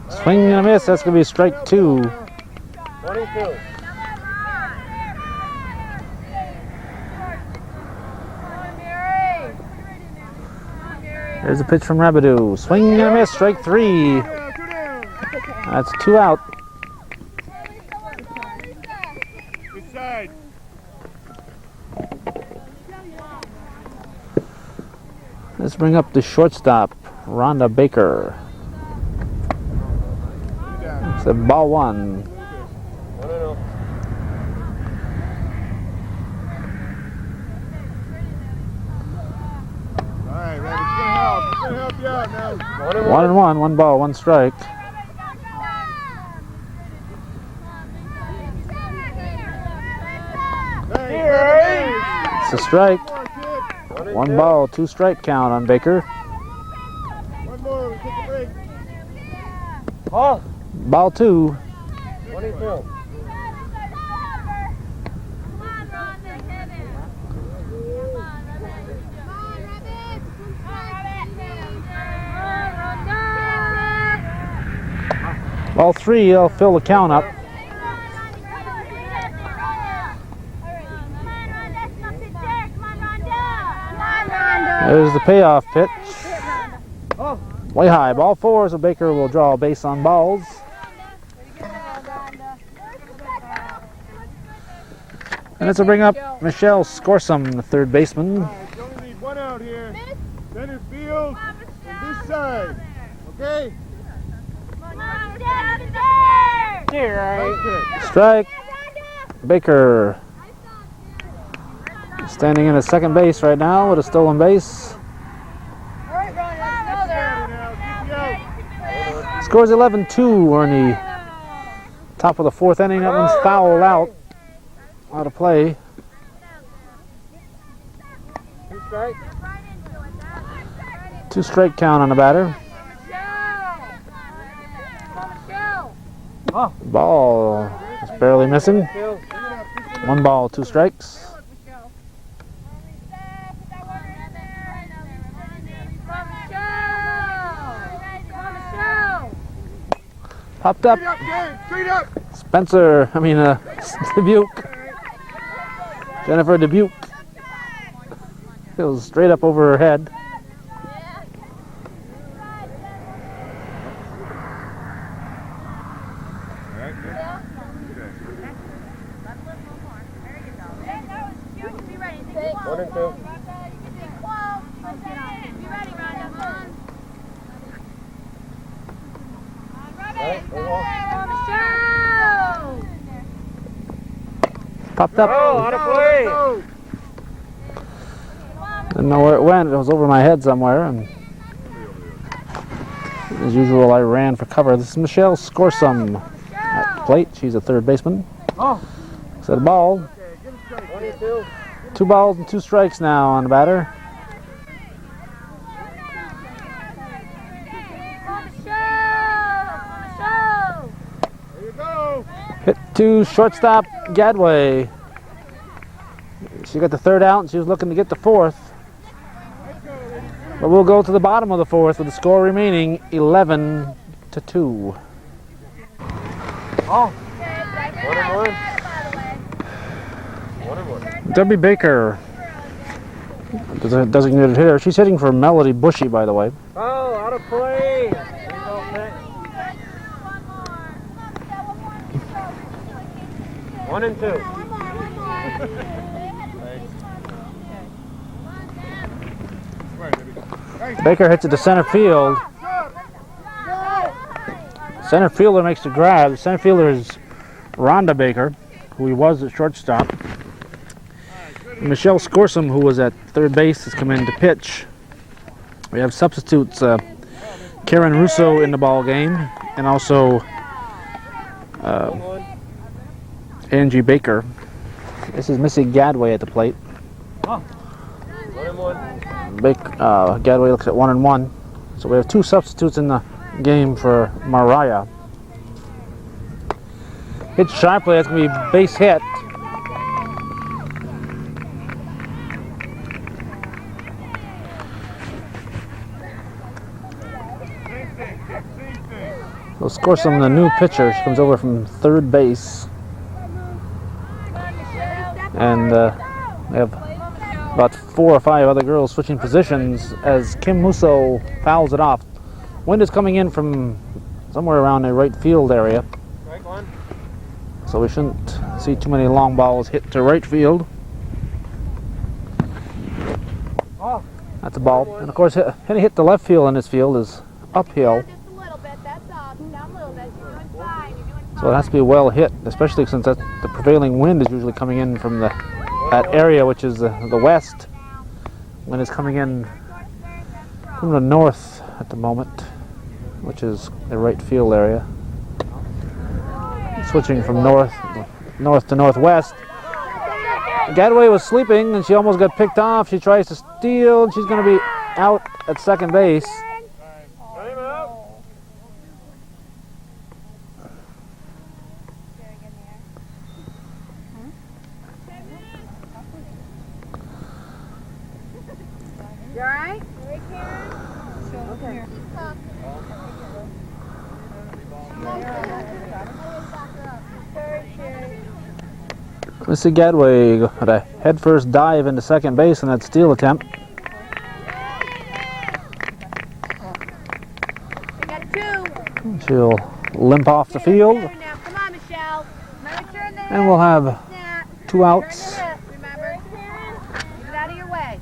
Swing and a miss. That's going to be strike 2. 22. There's a pitch from Rabideau. Swing and a miss. Strike 3. That's 2 out. Good side. Let's bring up the shortstop, Rhonda Baker. It's a ball 1. 1-0. All right, Rabbit, it's gonna help. It's gonna help you out now. 1-1, 1 ball, 1 strike. It's a strike. 1 ball, 2 strike count on Baker. One more, we take a break. Oh. Ball 2. 22. Ball 3, I'll fill the count up. There's the payoff pitch. Way high. Ball 4, so Baker will draw a base on balls. And it's a bring up Michelle Scorsum, the third baseman. You only need 1 out here. Center field and this side. Okay? Strike. Baker standing in at second base right now with a stolen base. Scores 11-2. We're in the top of the 4th inning. That one's fouled out. Out of play. 2 strikes. 2 strike count on the batter. Ball is barely missing. 1 ball, 2 strikes. Popped up. Straight up. Dubuque. Jennifer Dubuque. It was straight up over her head. One and two. Popped up. Oh, out of play. Didn't know where it went. It was over my head somewhere. And as usual, I ran for cover. This is Michelle Scorsum at the plate. She's a third baseman. Oh. Set a ball. 22. 2 balls and 2 strikes now on the batter. There you go. Hit to shortstop Gadway. She got the 3rd out and she was looking to get the 4th. But we'll go to the bottom of the 4th with the score remaining 11-2. Oh. 1 and 1. 1 and 1. Debbie Baker, designated hitter. She's hitting for Melody Bushy, by the way. Oh, out of play. 1 and 2. Baker hits it to center field. Center fielder makes the grab. The center fielder is Rhonda Baker, who he was at shortstop. Michelle Scorsum, who was at third base, has come in to pitch. We have substitutes Karen Russo in the ball game, and also Angie Baker. This is Missy Gadway at the plate. 1 and 1. Gadway looks at 1 and 1. So we have 2 substitutes in the game for Moriah. Hit shy play. That's going to be base hit. We'll score some of the new pitcher. She comes over from third base. And we have about 4 or 5 other girls switching positions as Kim Musso fouls it off. Wind is coming in from somewhere around the right field area. Strike 1. So we shouldn't see too many long balls hit to right field. Oh. That's a ball. And of course, any hit to left field in this field is uphill. Just a little bit, that's all. Down a little bit. You're doing fine. You're doing fine. So it has to be well hit, especially since the prevailing wind is usually coming in from that area, which is the west. Wind is coming in from the north at the moment, which is the right field area. Switching from north to northwest. Gadway was sleeping and she almost got picked off. She tries to steal and she's going to be out at second base. Time out. You alright? Missy Gadway had a head-first dive into second base in that steal attempt. We got 2. She'll limp off the field, Now, come on, Michelle. Remember, turn the and we'll have snap. 2 outs. Turn the hip, remember? Get out of your way.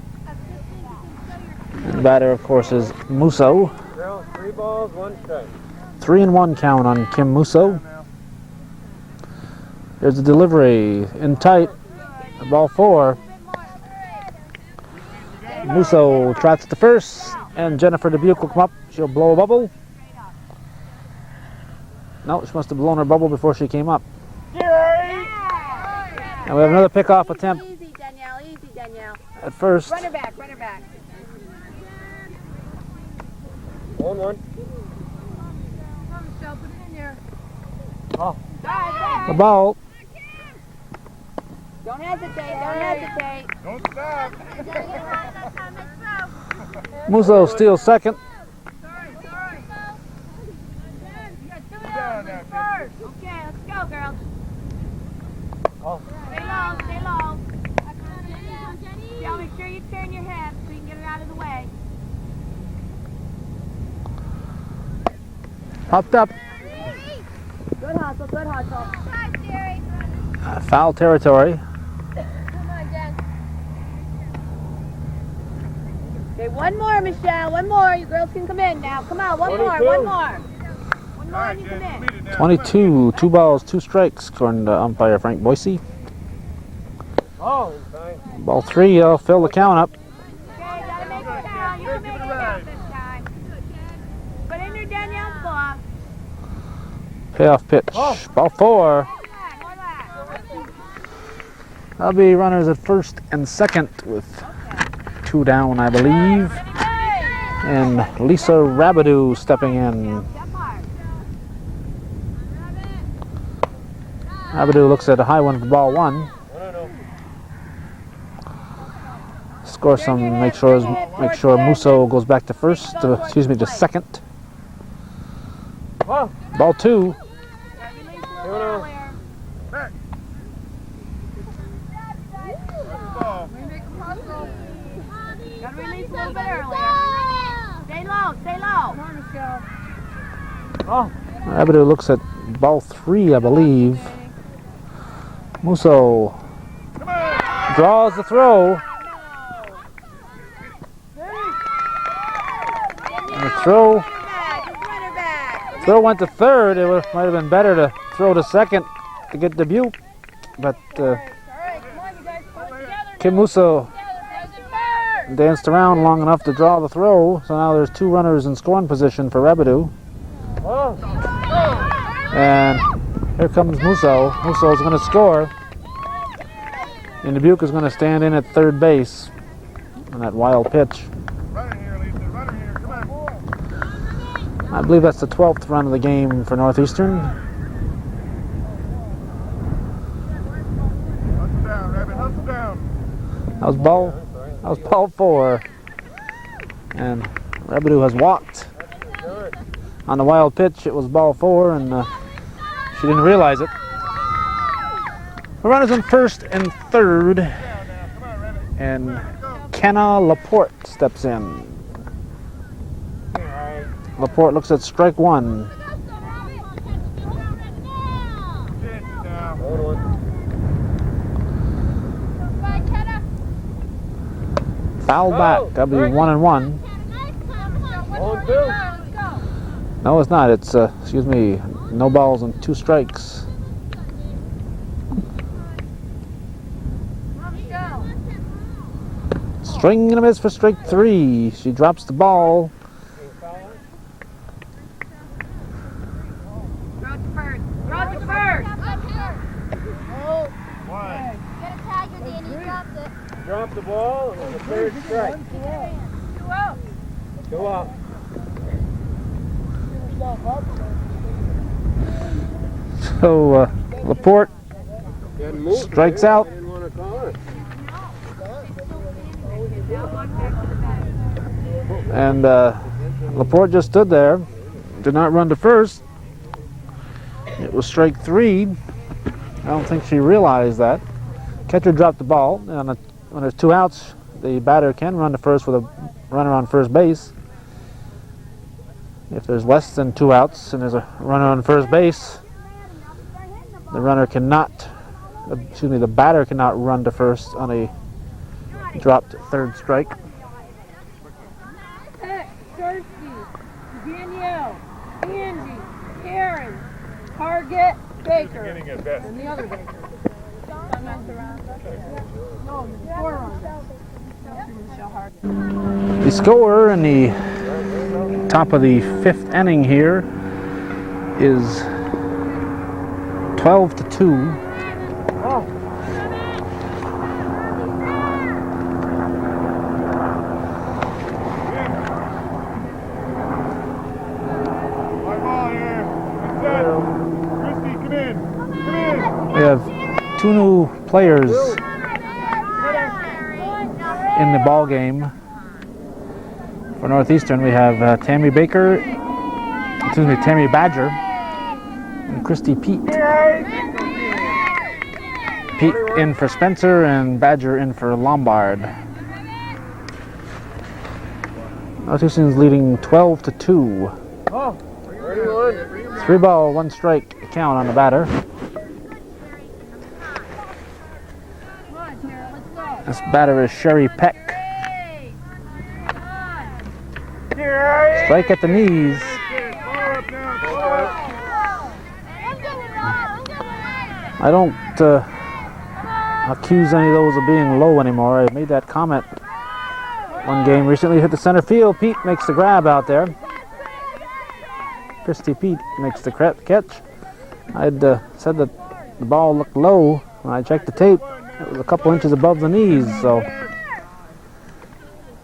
The batter, of course, is Musso. Girl, 3 balls, 1 strike. 3-1 count on Kim Musso. There's a delivery in tight. Ball 4. Musso trots to first, and Jennifer Dubuque will come up. She'll blow a bubble. No, she must have blown her bubble before she came up. And we have another pickoff attempt Easy, Danielle. Easy, Danielle. at first. Run her back. Run her back. 1 1. Come on, Michelle. Put it in there. Oh. The ball. Don't hesitate. Don't hesitate. Don't stop. Musso steals second. Sorry. You got 2 Down down now, first. Okay, let's go, girls. Oh. Stay low. Stay low. Yeah, make sure you you turn your head so you can get it out of the way. Popped up. Good hustle, good hustle. Foul territory. Come on, Jen. Okay, one more, Michelle. One more. You girls can come in now. Come on, one more, 22. one more. One more All right, and you Jen, come in. beat it now. 22, 2 balls, 2 strikes, according to umpire Frank Boise. Oh, inside. Ball 3, I'll fill the count up. Okay, gotta make it count. You can make it count this time. Put in your Danielle's ball. Payoff pitch. Ball 4. More left. That'll be runners at first and second with 2 down, I believe. And Lisa Rabidou stepping in. Step hard. Rabidou looks at a high one for ball 1. Score some, make sure Musso goes back to first, to second. Oh, Ball 2. Gotta release a little earlier. Back. Ball. Gotta release a little bit earlier. Stay low, stay low. Come on, Michelle. oh. Rabidou looks at ball 3, I believe. Musso Come on. draws the throw. And the throw went to third. It might have been better to throw to second to get debut, but Kim Musso danced around long enough to draw the throw. So now there's 2 runners in scoring position for Rabidou. Oh. And here comes Musso. Musso is going to score. And Dubuque is going to stand in at third base on that wild pitch. Runner here, Lisa. Runner here. Come on. I believe that's the 12th run of the game for Northeastern. Hustle down, Rabbit. Hustle down. That was ball 4. And Rabidou has walked. On the wild pitch, it was ball 4, and she didn't realize it. The runners in first and third, Down now. Come on, Rabbit. and Kenna Laporte steps in. Laporte looks at strike 1. Pitch now. Hold on. Foul back. That'll be 1-1. On 2. No, it's not. It's no balls and 2 strikes. Swing and a miss for strike 3. She drops the ball. Throw it to first. Throw it to first. One. Drop the ball, and it's a third strike. 2 out. 2 out. So Laporte Good move. Strikes there. out. I didn't want to call it. and Laporte just stood there, did not run to first. It was strike 3. I don't think she realized that. Catcher dropped the ball, and when there's 2 outs, the batter can run to first with a runner on first base. If there's less than 2 outs and there's a runner on first base, the batter cannot run to first on a dropped third strike. Peck, Cersei, Danielle, Angie, Karen, Target, Baker, Getting it best. and the other Baker. No, 4 runs. The score in the top of the 5th inning here is 12-2. High ball here. Good set. Christy, come in. Come in. We have 2 new players in the ball game. For Northeastern, we have Tammy Badger and Christy Pete. Pete in for Spencer and Badger in for Lombard. North Houston's leading 12-2. 31. 3 ball, 1 strike count on the batter. This batter is Sherry Peck. Strike at the knees. I don't accuse any of those of being low anymore. I made that comment one game recently. Hit the center field. Pete makes the grab out there. Christy Pete makes the catch. I'd said that the ball looked low when I checked the tape. It was a couple inches above the knees, so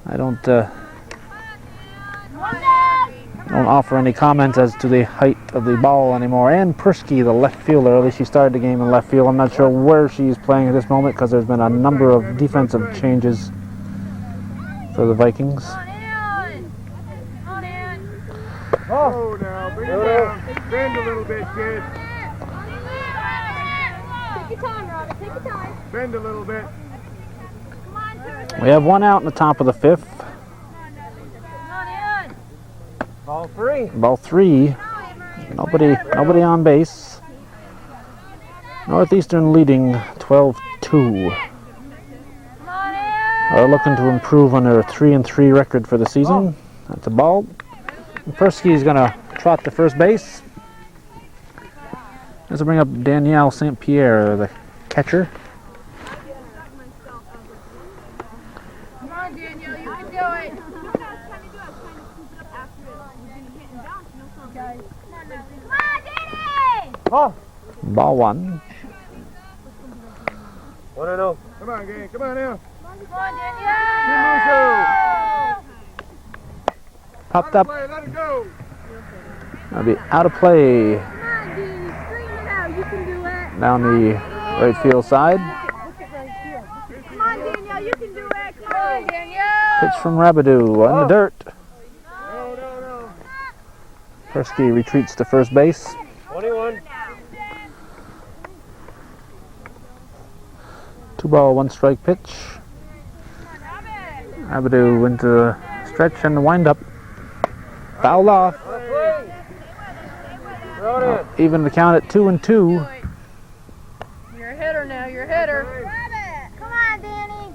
I don't offer any comments as to the height of the ball anymore. Ann Persky, the left fielder, at least she started the game in left field. I'm not sure where she's playing at this moment because there's been a number of defensive changes for the Vikings. Oh, now, bring it down. Bend a little bit, kid. Take your time, Robert. Take your time. Bend a little bit. We have 1 out in the top of the 5th. Ball 3. Ball 3. Nobody on base. Northeastern leading 12-2. Are looking to improve on their 3-3 record for the season. That's a ball. Persky is going to trot to first base. This will bring up Danielle St. Pierre, the catcher. Come on, Danielle, you can do it. Oh. Ball 1. 1-0. Come on, gang. Come on now. Come on, Danielle. Popped up. Play, let it go. That'll be out of play Come on, Deanie. Scream it out. You can do it. down the right field side. Come on, Danielle. You can do it. Come on. Danielle. Pitch from Rabideau in the dirt. No. Persky retreats to first base. 21. 2 ball, 1 strike pitch. Rabideau into the stretch and the windup. Fouled off. Even the count at 2-2. You're a hitter now. You're a hitter. Come on, Danny.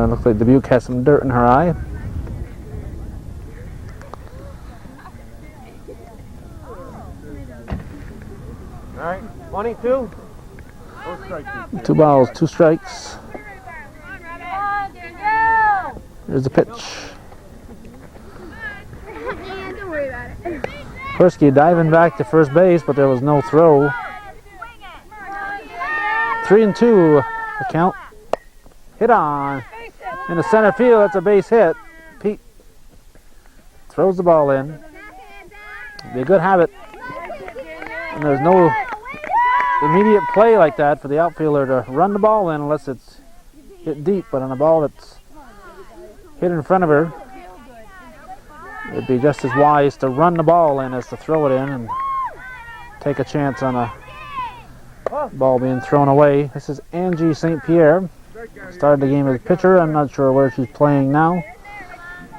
Looks like Dubuque has some dirt in her eye. All right. 22. 2 balls, 2 strikes. Come on, Danielle. There's the pitch. Dan, don't worry about it. Persky diving back to first base, but there was no throw. 3-2 the count. Hit on in the center field. That's a base hit. Pete throws the ball in. Be a good habit. And there's no immediate play like that for the outfielder to run the ball in unless it's hit deep. But on a ball that's hit in front of her, it'd be just as wise to run the ball in as to throw it in and take a chance on a ball being thrown away. This is Angie St. Pierre. Started the game as a pitcher. I'm not sure where she's playing now.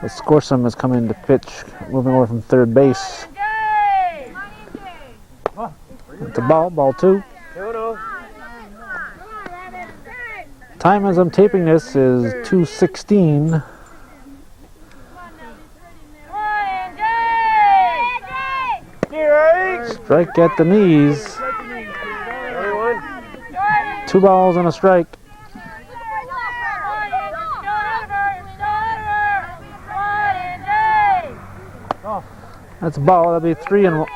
But Scorsum has come in to pitch, moving over from third base. It's a ball, ball 2. 2-0. Time as I'm taping this is 2:16. Strike at the knees. 21. 2 balls and a strike. That's a ball. That'll be 3-1.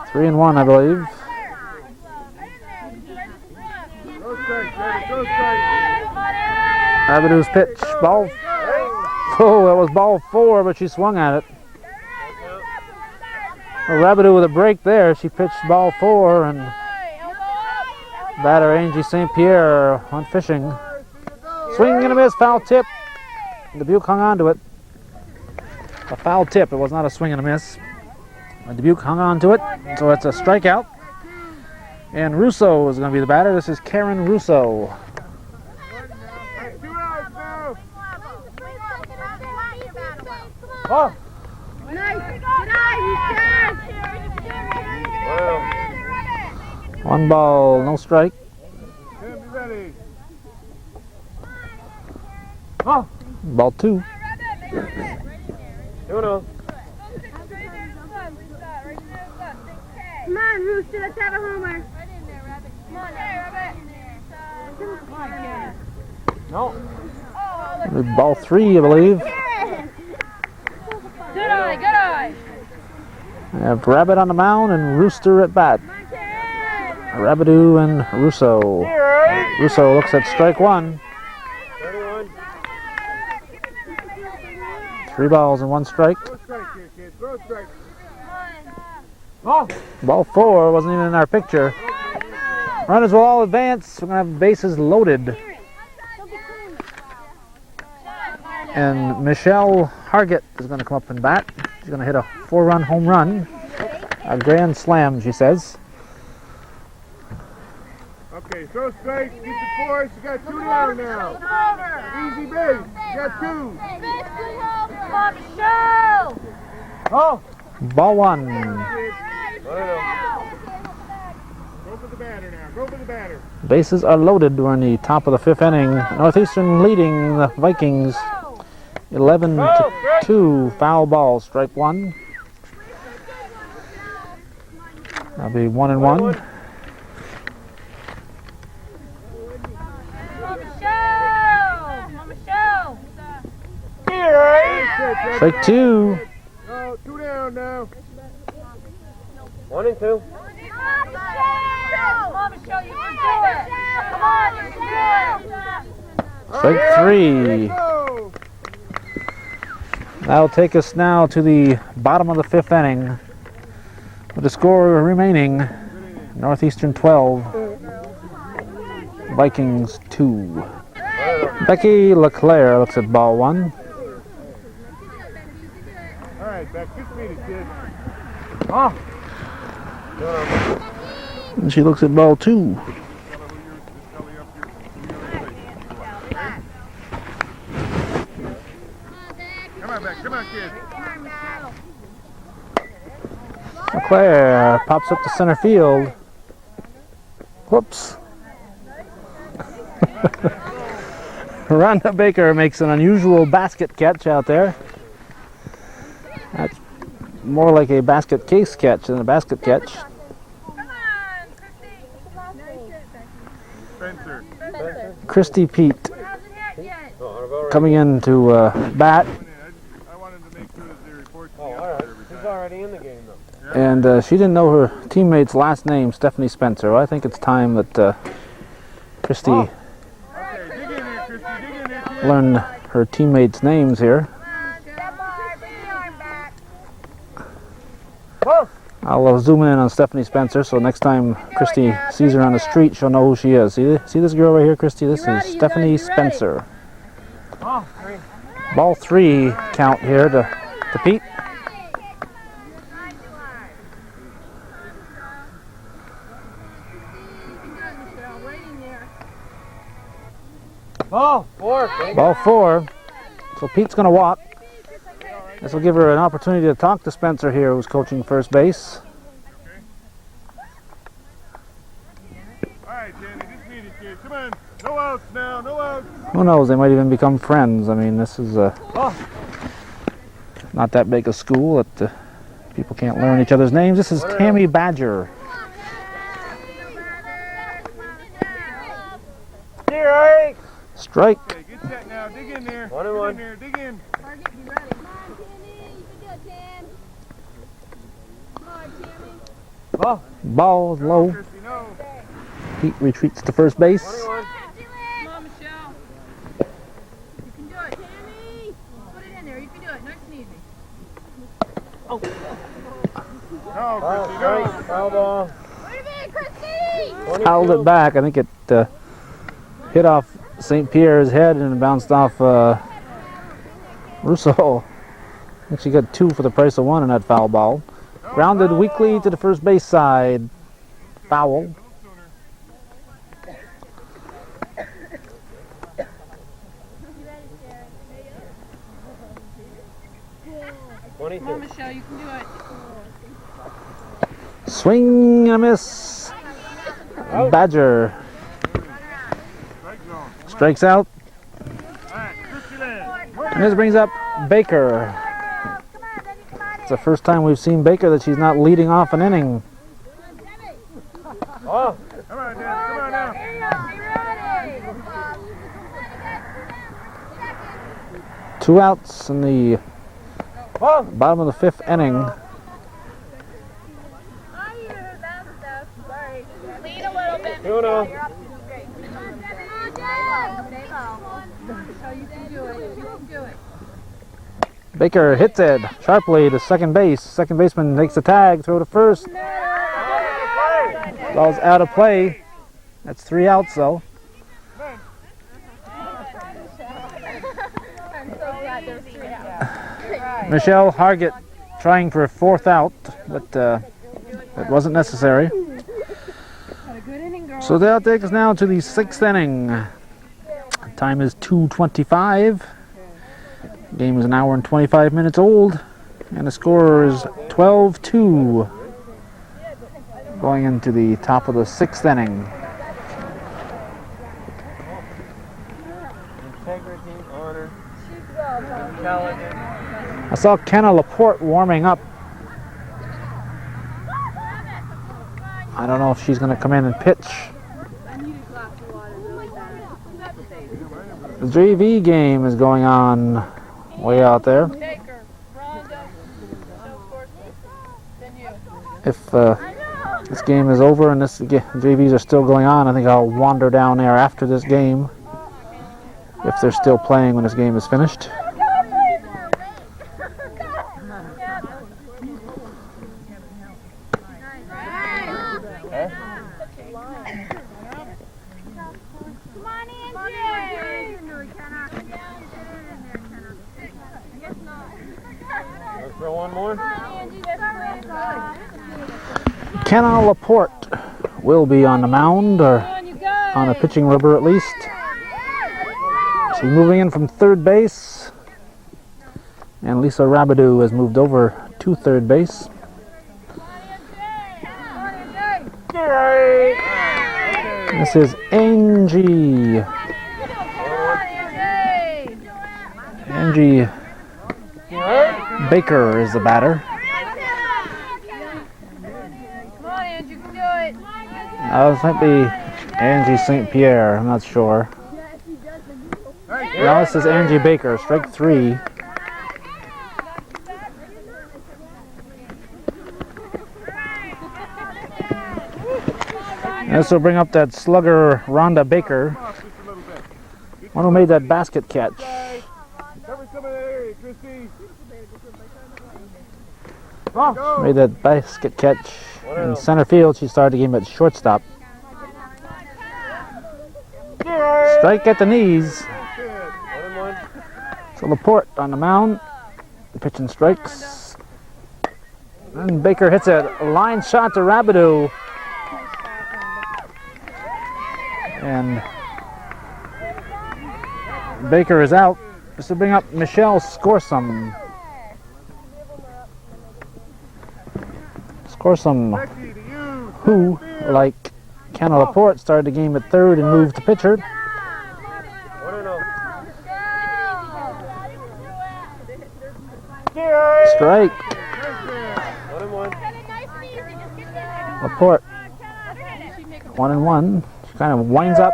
3-1, I believe. Rabideau's pitch. Ball. Oh, that was ball 4, but she swung at it. Well, Rabideau with a break there. She pitched ball 4, and batter Angie St. Pierre went fishing. Swing and a miss, foul tip. Dubuque hung on to it. A foul tip. It was not a swing and a miss. Dubuque hung on to it, so it's a strikeout. And Russo is going to be the batter. This is Karen Russo. Ball. Nice. Good eye, Well, 1 ball, no strike. Tim, be ready. ball. Ball 2. 2-0. Come on, Rooster, let's have a homer. No. Ball 3, I believe. Good eye, good eye. I have Rabbit on the mound and Rooster at bat. Rabidou and Russo. Russo looks at strike 1. 31. 3 balls and 1 strike. Throw strike here, kid. Throw strike. Ball. Ball 4 wasn't even in our picture. Runners will all advance. We're going to have bases loaded. And Michelle Hargett is going to come up and bat. She's going to hit a 4-run home run. A grand slam, she says. Okay, throw strike. Keep the force. You got 2 down now. Easy base. You got 2. Ball. Ball 1. 1-0. Go for the batter now. Go for the batter. Bases are loaded. We're in the top of the 5th inning. Northeastern leading the Vikings 11-2. Foul ball, strike 1. That'll be 1-1. Strike 2. No, 2 down now. 1 and 2. Come on, Michelle, you can do it. Come on, you can do it. Strike 3. Go. That'll take us now to the bottom of the 5th inning. With the score remaining, Northeastern 12, Vikings 2. Becky LeClaire looks at ball 1. All right, back. Just beat it, kid. Ball. And she looks at ball 2. Come on, back. Come on, kid. LeClaire pops up to center field. Whoops. Rhonda Baker makes an unusual basket catch out there. That's more like a basket case catch than a basket catch. Come on, Spencer. Christy Pete How's it hit yet? coming in to bat, I wanted to make sure that they report to Oh, the all right. umpire every He's time. already in the game, though. and she didn't know her teammate's last name, Stephanie Spencer. Well, I think it's time that Christy Okay, dig in here, Christy. Dig in there, kid. learn her teammates' names here. Ball. I'll zoom in on Stephanie Spencer, so next time Christy sees her on the street, she'll know who she is. See this girl right here, Christy? This is Stephanie Spencer. Ball. 3. Ball 3 count here to Pete. Ball. 4. Baby. Ball 4. So Pete's going to walk. This will give her an opportunity to talk to Spencer here, who's coaching first base. All right, Danny. Just beat it, kid. Come on. No outs now. No outs. Who knows? They might even become friends. I mean, this is Ball. not that big a school that people can't learn each other's names. This is Tammy Badger. Strike. Strike. Okay, get set now. Dig in there. 1 Dig and in 1. there. Dig in. Ball. Ball low. Christy, no. Pete retreats to first base. 21. Come on, Michelle. You can do it. Tammy, put it in there. You can do it. Nice and easy. No, Ball. Christy, Strike. no. Foul ball. Wait a minute, Christy. 22. Fouled it back. I think it hit off St. Pierre's head and it bounced off Russo. I think she got 2 for the price of 1 in that foul ball. Grounded weakly to the first base side. Foul. Come on, Michelle, you can do it. Swing and a miss. Badger strikes out. And this brings up Baker. It's the first time we've seen Baker that she's not leading off an inning. Oh. Come on now, come on now. 2 outs in the bottom of the 5th inning. Lean a little bit. Uno. Michelle, you can do it. You can do it. Baker hits it sharply to second base. Second baseman makes the tag, throw to first. Ball's out of play. That's 3 outs though. Michelle Hargett trying for a 4th out, but it wasn't necessary. So that takes us now to the 6th inning. Time is 2:25. Game is an hour and 25 minutes old, and the score is 12-2. Going into the top of the 6th inning. Integrity, honor, intelligence. I saw Kenna Laporte warming up. I don't know if she's going to come in and pitch. The JV game is going on way out there. Baker, Rhonda, then you. If this game is over and this JVs are still going on, I think I'll wander down there after this game. If they're still playing when this game is finished. Throw one more. Kenna Laporte will be on the mound, or on a pitching rubber at least. She's moving in from third base, and Lisa Rabideau has moved over to third base. This is Angie. Angie Baker is the batter. Come on, Angie, you can do it. This might be Angie St. Pierre, I'm not sure. No, this is Angie Baker, strike 3. And this will bring up that slugger Rhonda Baker, one who made that basket catch. Cover some of that area, Christy. Made that basket catch in center field. She started the game at shortstop. Strike at the knees. So Laporte on the mound. The pitching strikes. And Baker hits a line shot to Rabideau. And Baker is out. This will bring up Michelle Scorsum. Scorsum, who, like Kenna Laporte, started the game at third and moved to pitcher. Strike. Laporte, 1-1. She kind of winds up.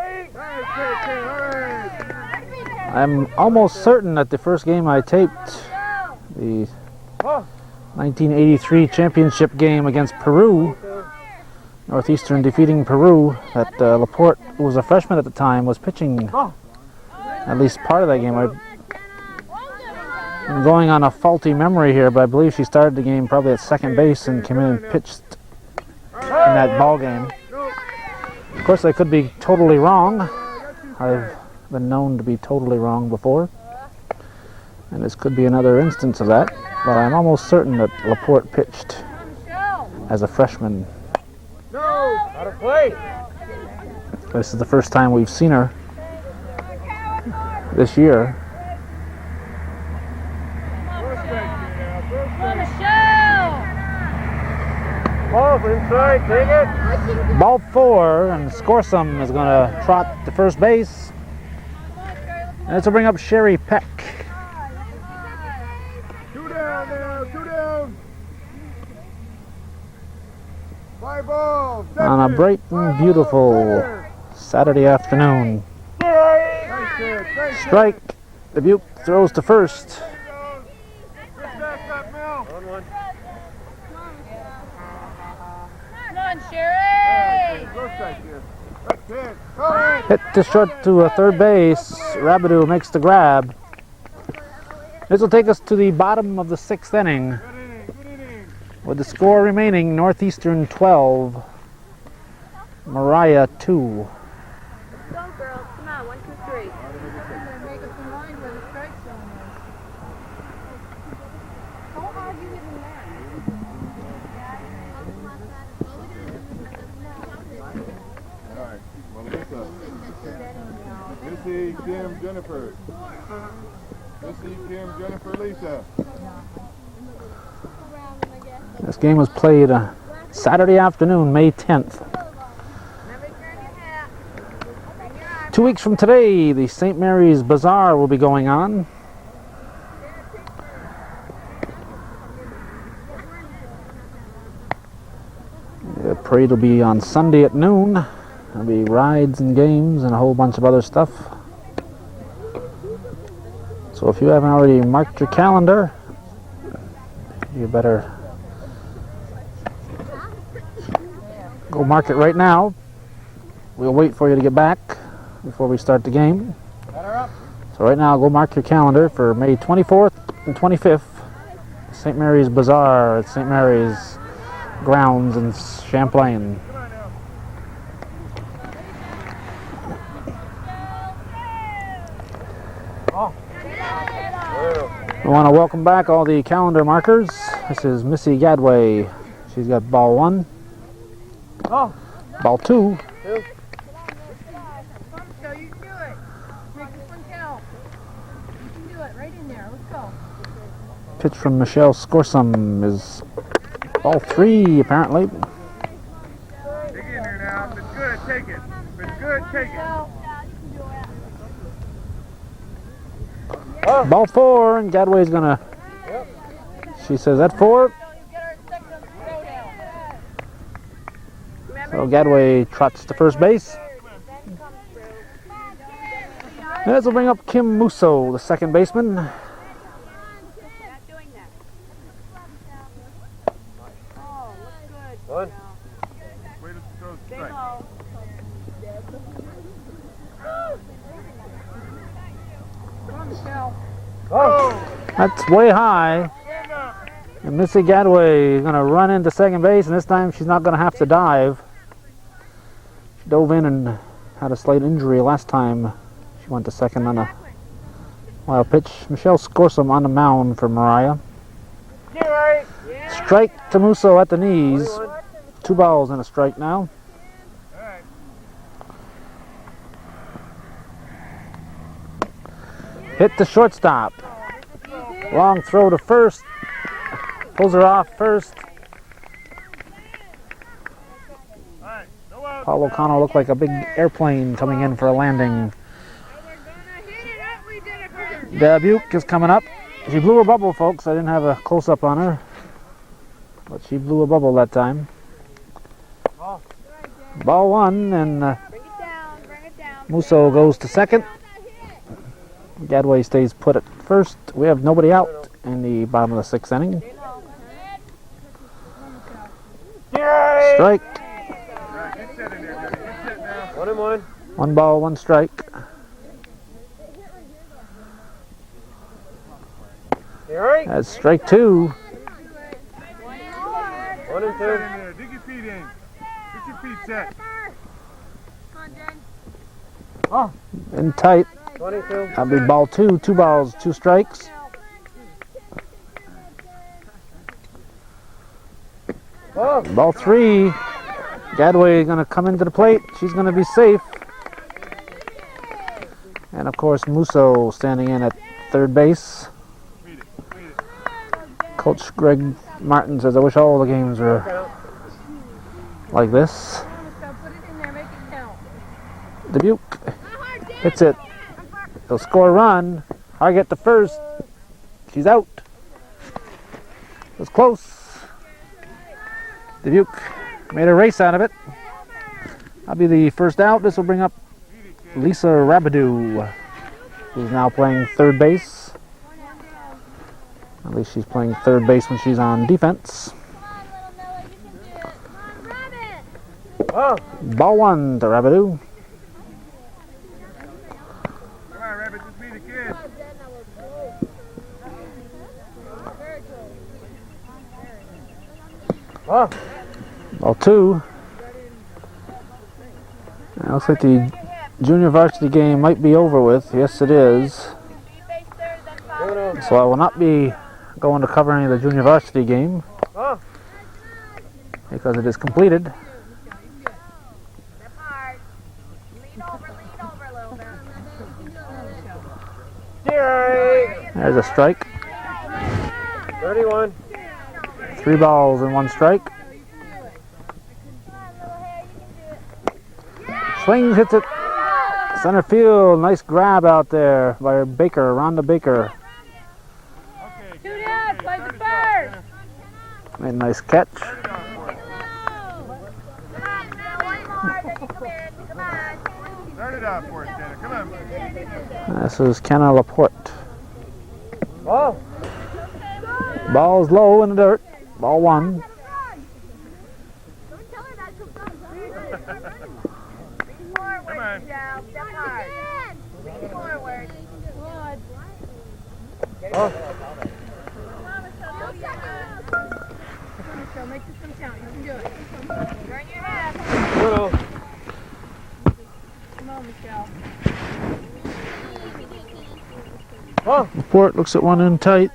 I'm almost certain that the first game I taped, the 1983 championship game against Peru, Northeastern defeating Peru, that Laporte, who was a freshman at the time, was pitching at least part of that game. I'm going on a faulty memory here, but I believe she started the game probably at second base and came in and pitched in that ball game. Of course, I could be totally wrong. I've been known to be totally wrong before, and this could be another instance of that, but I'm almost certain that Laporte pitched as a freshman. Out of play. This is the first time we've seen her this year. inside, take it. Ball 4, and Scorsum is going to trot to first base. And this will bring up Sherry Peck. 2 down now, 2 down. 5 balls. On a bright and beautiful Saturday afternoon. Strike. Dubuque throws to first. On 1. Come on, Sherry! Hit to short to a third base. Rabideau makes the grab. This will take us to the bottom of the 6th inning. With the score remaining, Northeastern 12, Moriah 2. Go, girls. Come on. 1, 2, 3. Make up the line where the strike zone is. Don't argue with me Alright, Missy, Kim, Jennifer. Missy, Kim, Jennifer, Lisa. This game was played Saturday afternoon, May 10th. 2 weeks from today, the St. Mary's Bazaar will be going on. The parade will be on Sunday at noon. There'll be rides and games and a whole bunch of other stuff. So if you haven't already marked your calendar, you better go mark it right now. We'll wait for you to get back before we start the game. So right now, go mark your calendar for May 24th and 25th. St. Mary's Bazaar at St. Mary's grounds in Champlain. We want to welcome back all the calendar markers. This is Missy Gadway. She's got ball 1. Ball 2. Go, you can do it. Make this one count. You can do it right in there. Let's go. Pitch from Michelle Scorsum is ball 3, apparently. Dig in there now. If it's good, take it. If it's good, take it. Ball 4, and Gadway's gonna. She says that 4. So Gadway trots to first base. And this will bring up Kim Musso, the second baseman. One. Way to throw the strike. That's way high. Stand up. And Missy Gadway is going to run into second base, and this time she's not going to have to dive. She dove in and had a slight injury last time she went to second on a wild pitch. Michelle Scorsum on the mound for Moriah. Strike to Musso at the knees. 2 balls and a strike now. Alright. Hit the shortstop. Long throw to first. Pulls her off first. Alright. No out. Paul O'Connell looked like a big airplane coming in for a landing. Dubuque is coming up. She blew her bubble, folks. I didn't have a close-up on her. But she blew a bubble that time. Ball 1, and Musso goes to second. Gadway stays put at first. We have nobody out in the bottom of the 6th inning. Strike. Get set in there, Debbie. Get set now. 1 and 1. 1 ball, 1 strike. You alright? That's strike 2. 1 and 2. Set in there. Dig your feet in. Get your feet set. In tight. 22. That'll be ball 2. 2 balls, 2 strikes. Ball 3. Gadway going to come into the plate. She's going to be safe. And of course, Musso standing in at third base. Coach Greg Martin says, I wish all the games were like this. Come on, Michelle, put it in there, make it count. Dubuque hits it. They'll score a run. Hargett to first. She's out. It was close. Dubuque made a race out of it. That'll be the first out. This will bring up Lisa Rabidou, who's now playing third base. At least she's playing third base when she's on defense. Oh, Ball one to Rabidou. Come on, Rabbit, just be the kid. oh, Ball two. It looks like the junior varsity game might be over with. Yes, it is. no. So I will not be going to cover any of the junior varsity game Oh, because it is completed. Jerry. There's a strike. 31. 3 balls and 1 strike. Swings, hits it. Center field. Nice grab out there by Baker, Rhonda Baker. Okay, Two down, play the first. Made a nice catch. start it off for us, Jenna. Come on. This is Kenna Laporte. Oh, Ball's low in the dirt. Ball 1. Come on. oh, So make this one count. You can do it. Turn your head. no. Come on, Michelle. Oh, Laporte looks at one in tight.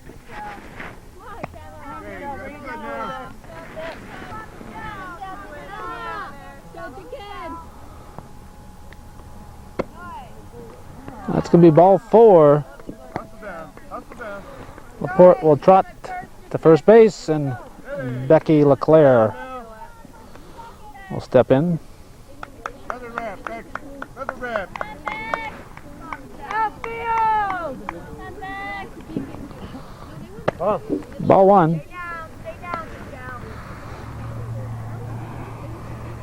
That's going to be ball 4. Hustle down. Hustle down. Laporte will trot to first base, and Becky LeClaire will step in. Another wrap. Becky. Another wrap. Outfield! oh, Ball 1. Stay down,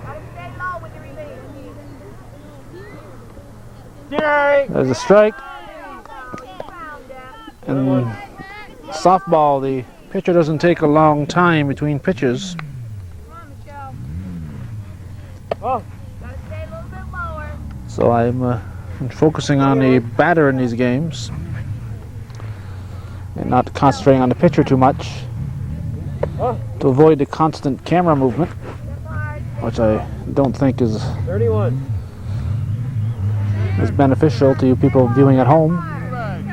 Gotta stay low with the release. Jerry. There's a strike. And softball, the pitcher doesn't take a long time between pitches. Come on, Michelle. Oh, Gotta stay a little bit lower. So I'm focusing on the batter in these games and not concentrating on the pitcher too much oh, to avoid the constant camera movement, which I don't think is 31. beneficial to you people viewing at home. Right.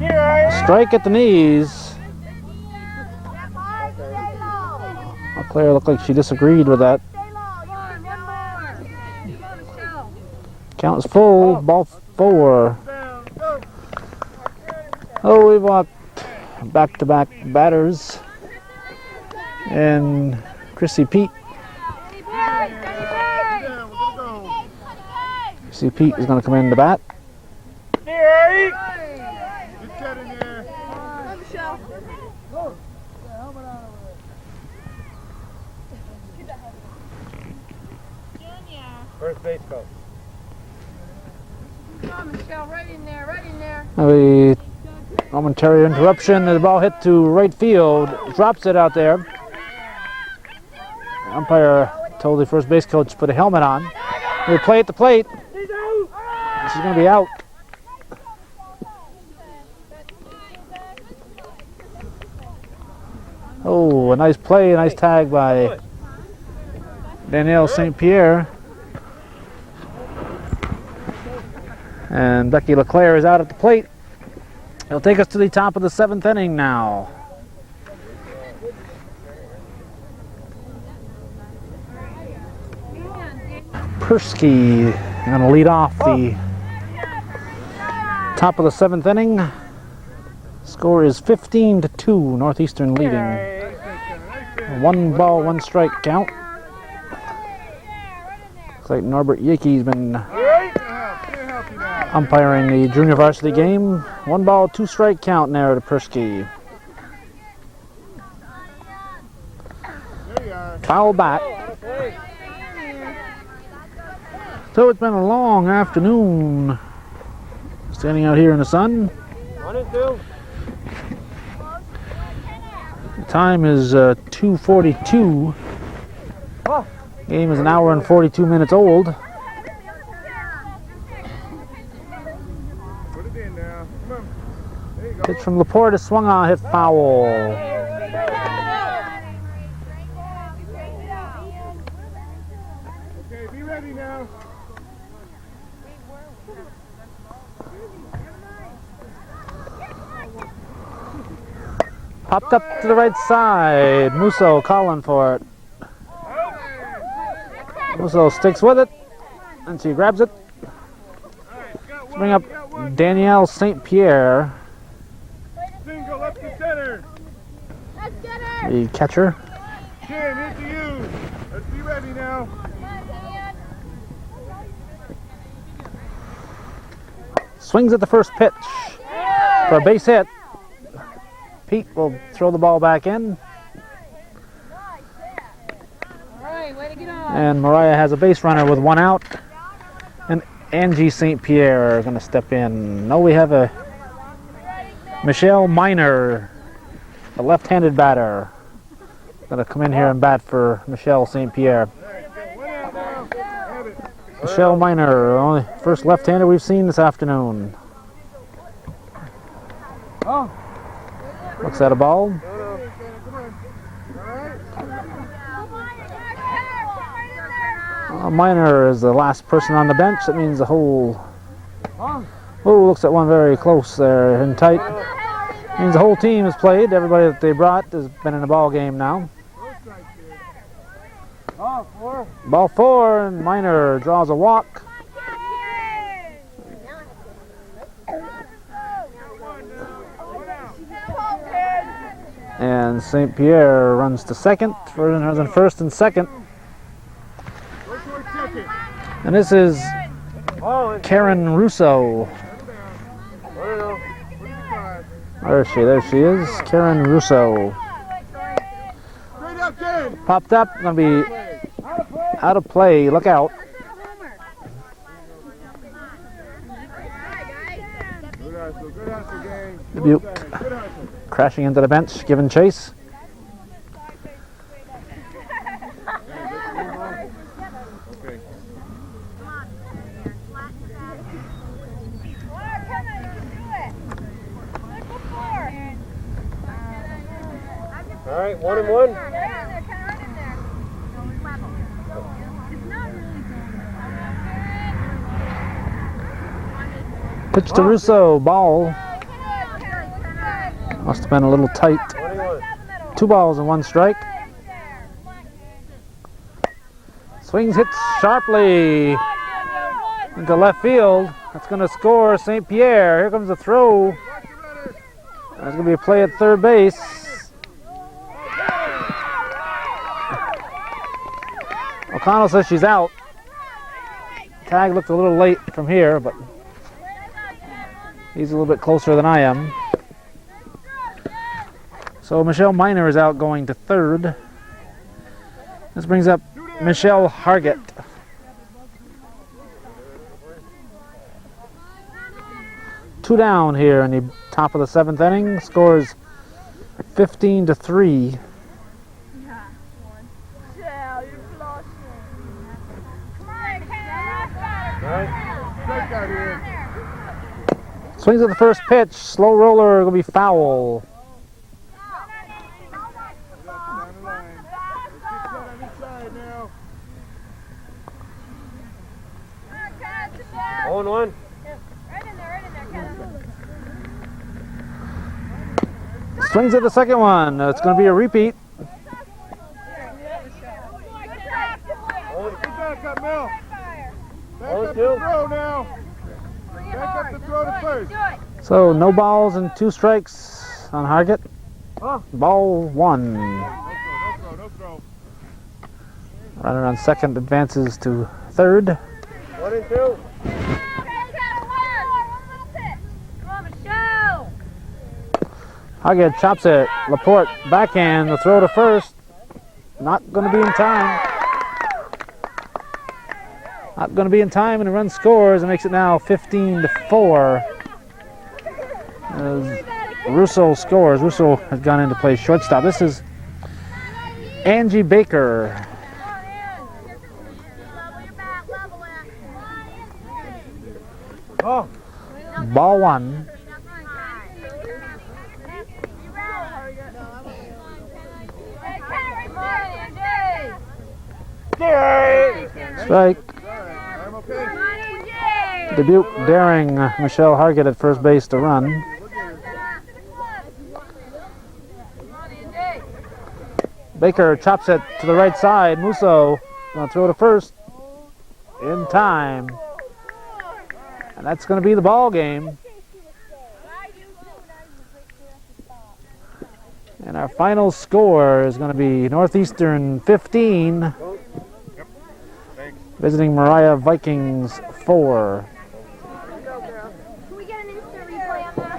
Jerry. Strike at the knees. LeClaire looked like she disagreed with that. Stay low. One more. Come on, Michelle. Count is full. Ball 4. Down. Go. Oh, we've got back-to-back batters. And Chrissy Pete. Down. We're gonna go. Chrissy Pete is going to come in to bat. Jerry. Good cat in there. Come on, Michelle. First base coach. Come on, Michelle. Right in there. Right in there. A momentary interruption. The ball hit to right field. Drops it out there. The umpire told the first base coach to put a helmet on. He'll play at the plate. She's going to be out. Oh, a nice play, a nice tag by Danielle St. Pierre. And Becky LeClaire is out at the plate. It'll take us to the top of the 7th inning now. Persky going to lead off the top of the 7th inning. Score is 15-2, Northeastern leading. 1 ball, 1 strike count. Looks like Norbert Yeke's been umpiring the junior varsity game. 1 ball, 2 strike count now to Persky. Foul back. So it's been a long afternoon. Standing out here in the sun. 1 and 2. The time is 2:42. Game is an hour and 42 minutes old. Put it in now. Come on. There you go. Pitch from Laporte is swung on, hit foul. Okay, be ready now. Popped up to the right side. Musso calling for it. Musso sticks with it, and she grabs it. Let's bring up Danielle St. Pierre, Single up the center. the catcher. Ken, into you. Let's be ready now. Swings at the first pitch for a base hit. Pete will throw the ball back in. And Moriah has a base runner with 1 out. And Angie St. Pierre are going to step in. No, we have a Michelle Miner, a left-handed batter. Going to come in here and bat for Michelle St. Pierre. Michelle Miner, only first left-hander we've seen this afternoon. Looks at a ball. Miner is the last person on the bench. That means the whole... Oh, looks at one very close there and tight. Means the whole team has played. Everybody that they brought has been in the ball game now. Ball 4, and Miner draws a walk. And St. Pierre runs to second, runs in first and second. And this is Karen Russo. Where is she? There she is, Karen Russo. Popped up, gonna be out of play. Look out. Dubuque crashing into the bench, giving chase. All right, 1 and 1. Pitch to Russo, ball. Must have been a little tight. 2 balls and 1 strike. Swings, hits sharply into left field. That's going to score St. Pierre. Here comes the throw. There's going to be a play at third base. O'Connell says she's out. Tag looked a little late from here, but he's a little bit closer than I am. So Michelle Miner is out going to third. This brings up Michelle Hargett. Two down here in the top of the 7th inning. Scores 15-3. Swings at the first pitch. Slow roller will be foul. Oh, and 1. Swings at the second one. It's going to be a repeat. Back up, Mel. Back up the throw now. Back up the throw to first. So no balls and 2 strikes on Hargett. Ball 1. No Runner on second advances to third. 1 and 2. Hoggett chops it. Laporte backhand. The throw to first. Not going to be in time. Not going to be in time, and the run scores and makes it now 15-4. As Russo scores. Russo has gone in to play shortstop. This is Angie Baker. Oh. Ball one. Strike. I'm okay. Dubuque daring Michelle Hargett at first base to run. Baker chops it to the right side. Musso going to throw to first in time. And that's going to be the ball game. And our final score is going to be Northeastern 15, visiting Moriah Vikings 4. Can we get an instant replay on that?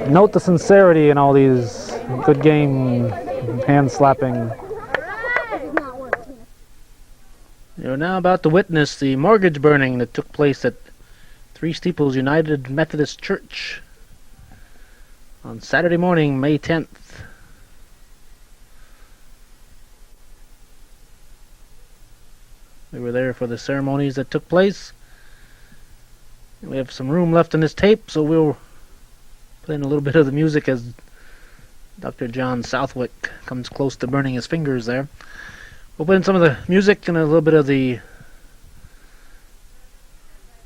Note the sincerity in all these good game hand slapping. You're now about to witness the mortgage burning that took place at Three Steeples United Methodist Church on Saturday morning, May 10th. We were there for the ceremonies that took place. We have some room left in this tape, so we'll put in a little bit of the music as Dr. John Southwick comes close to burning his fingers there. We'll put in some of the music and a little bit of the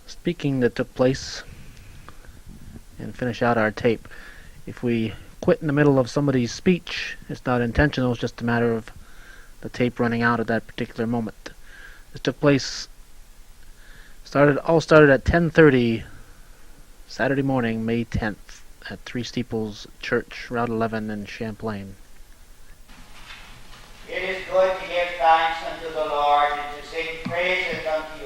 speaking that took place and finish out our tape. If we quit in the middle of somebody's speech, it's not intentional, it's just a matter of the tape running out at that particular moment. This took place, started at 10:30 Saturday morning, May 10th at Three Steeples Church, Route 11 in Champlain. It is good to give thanks unto the Lord and to sing praises unto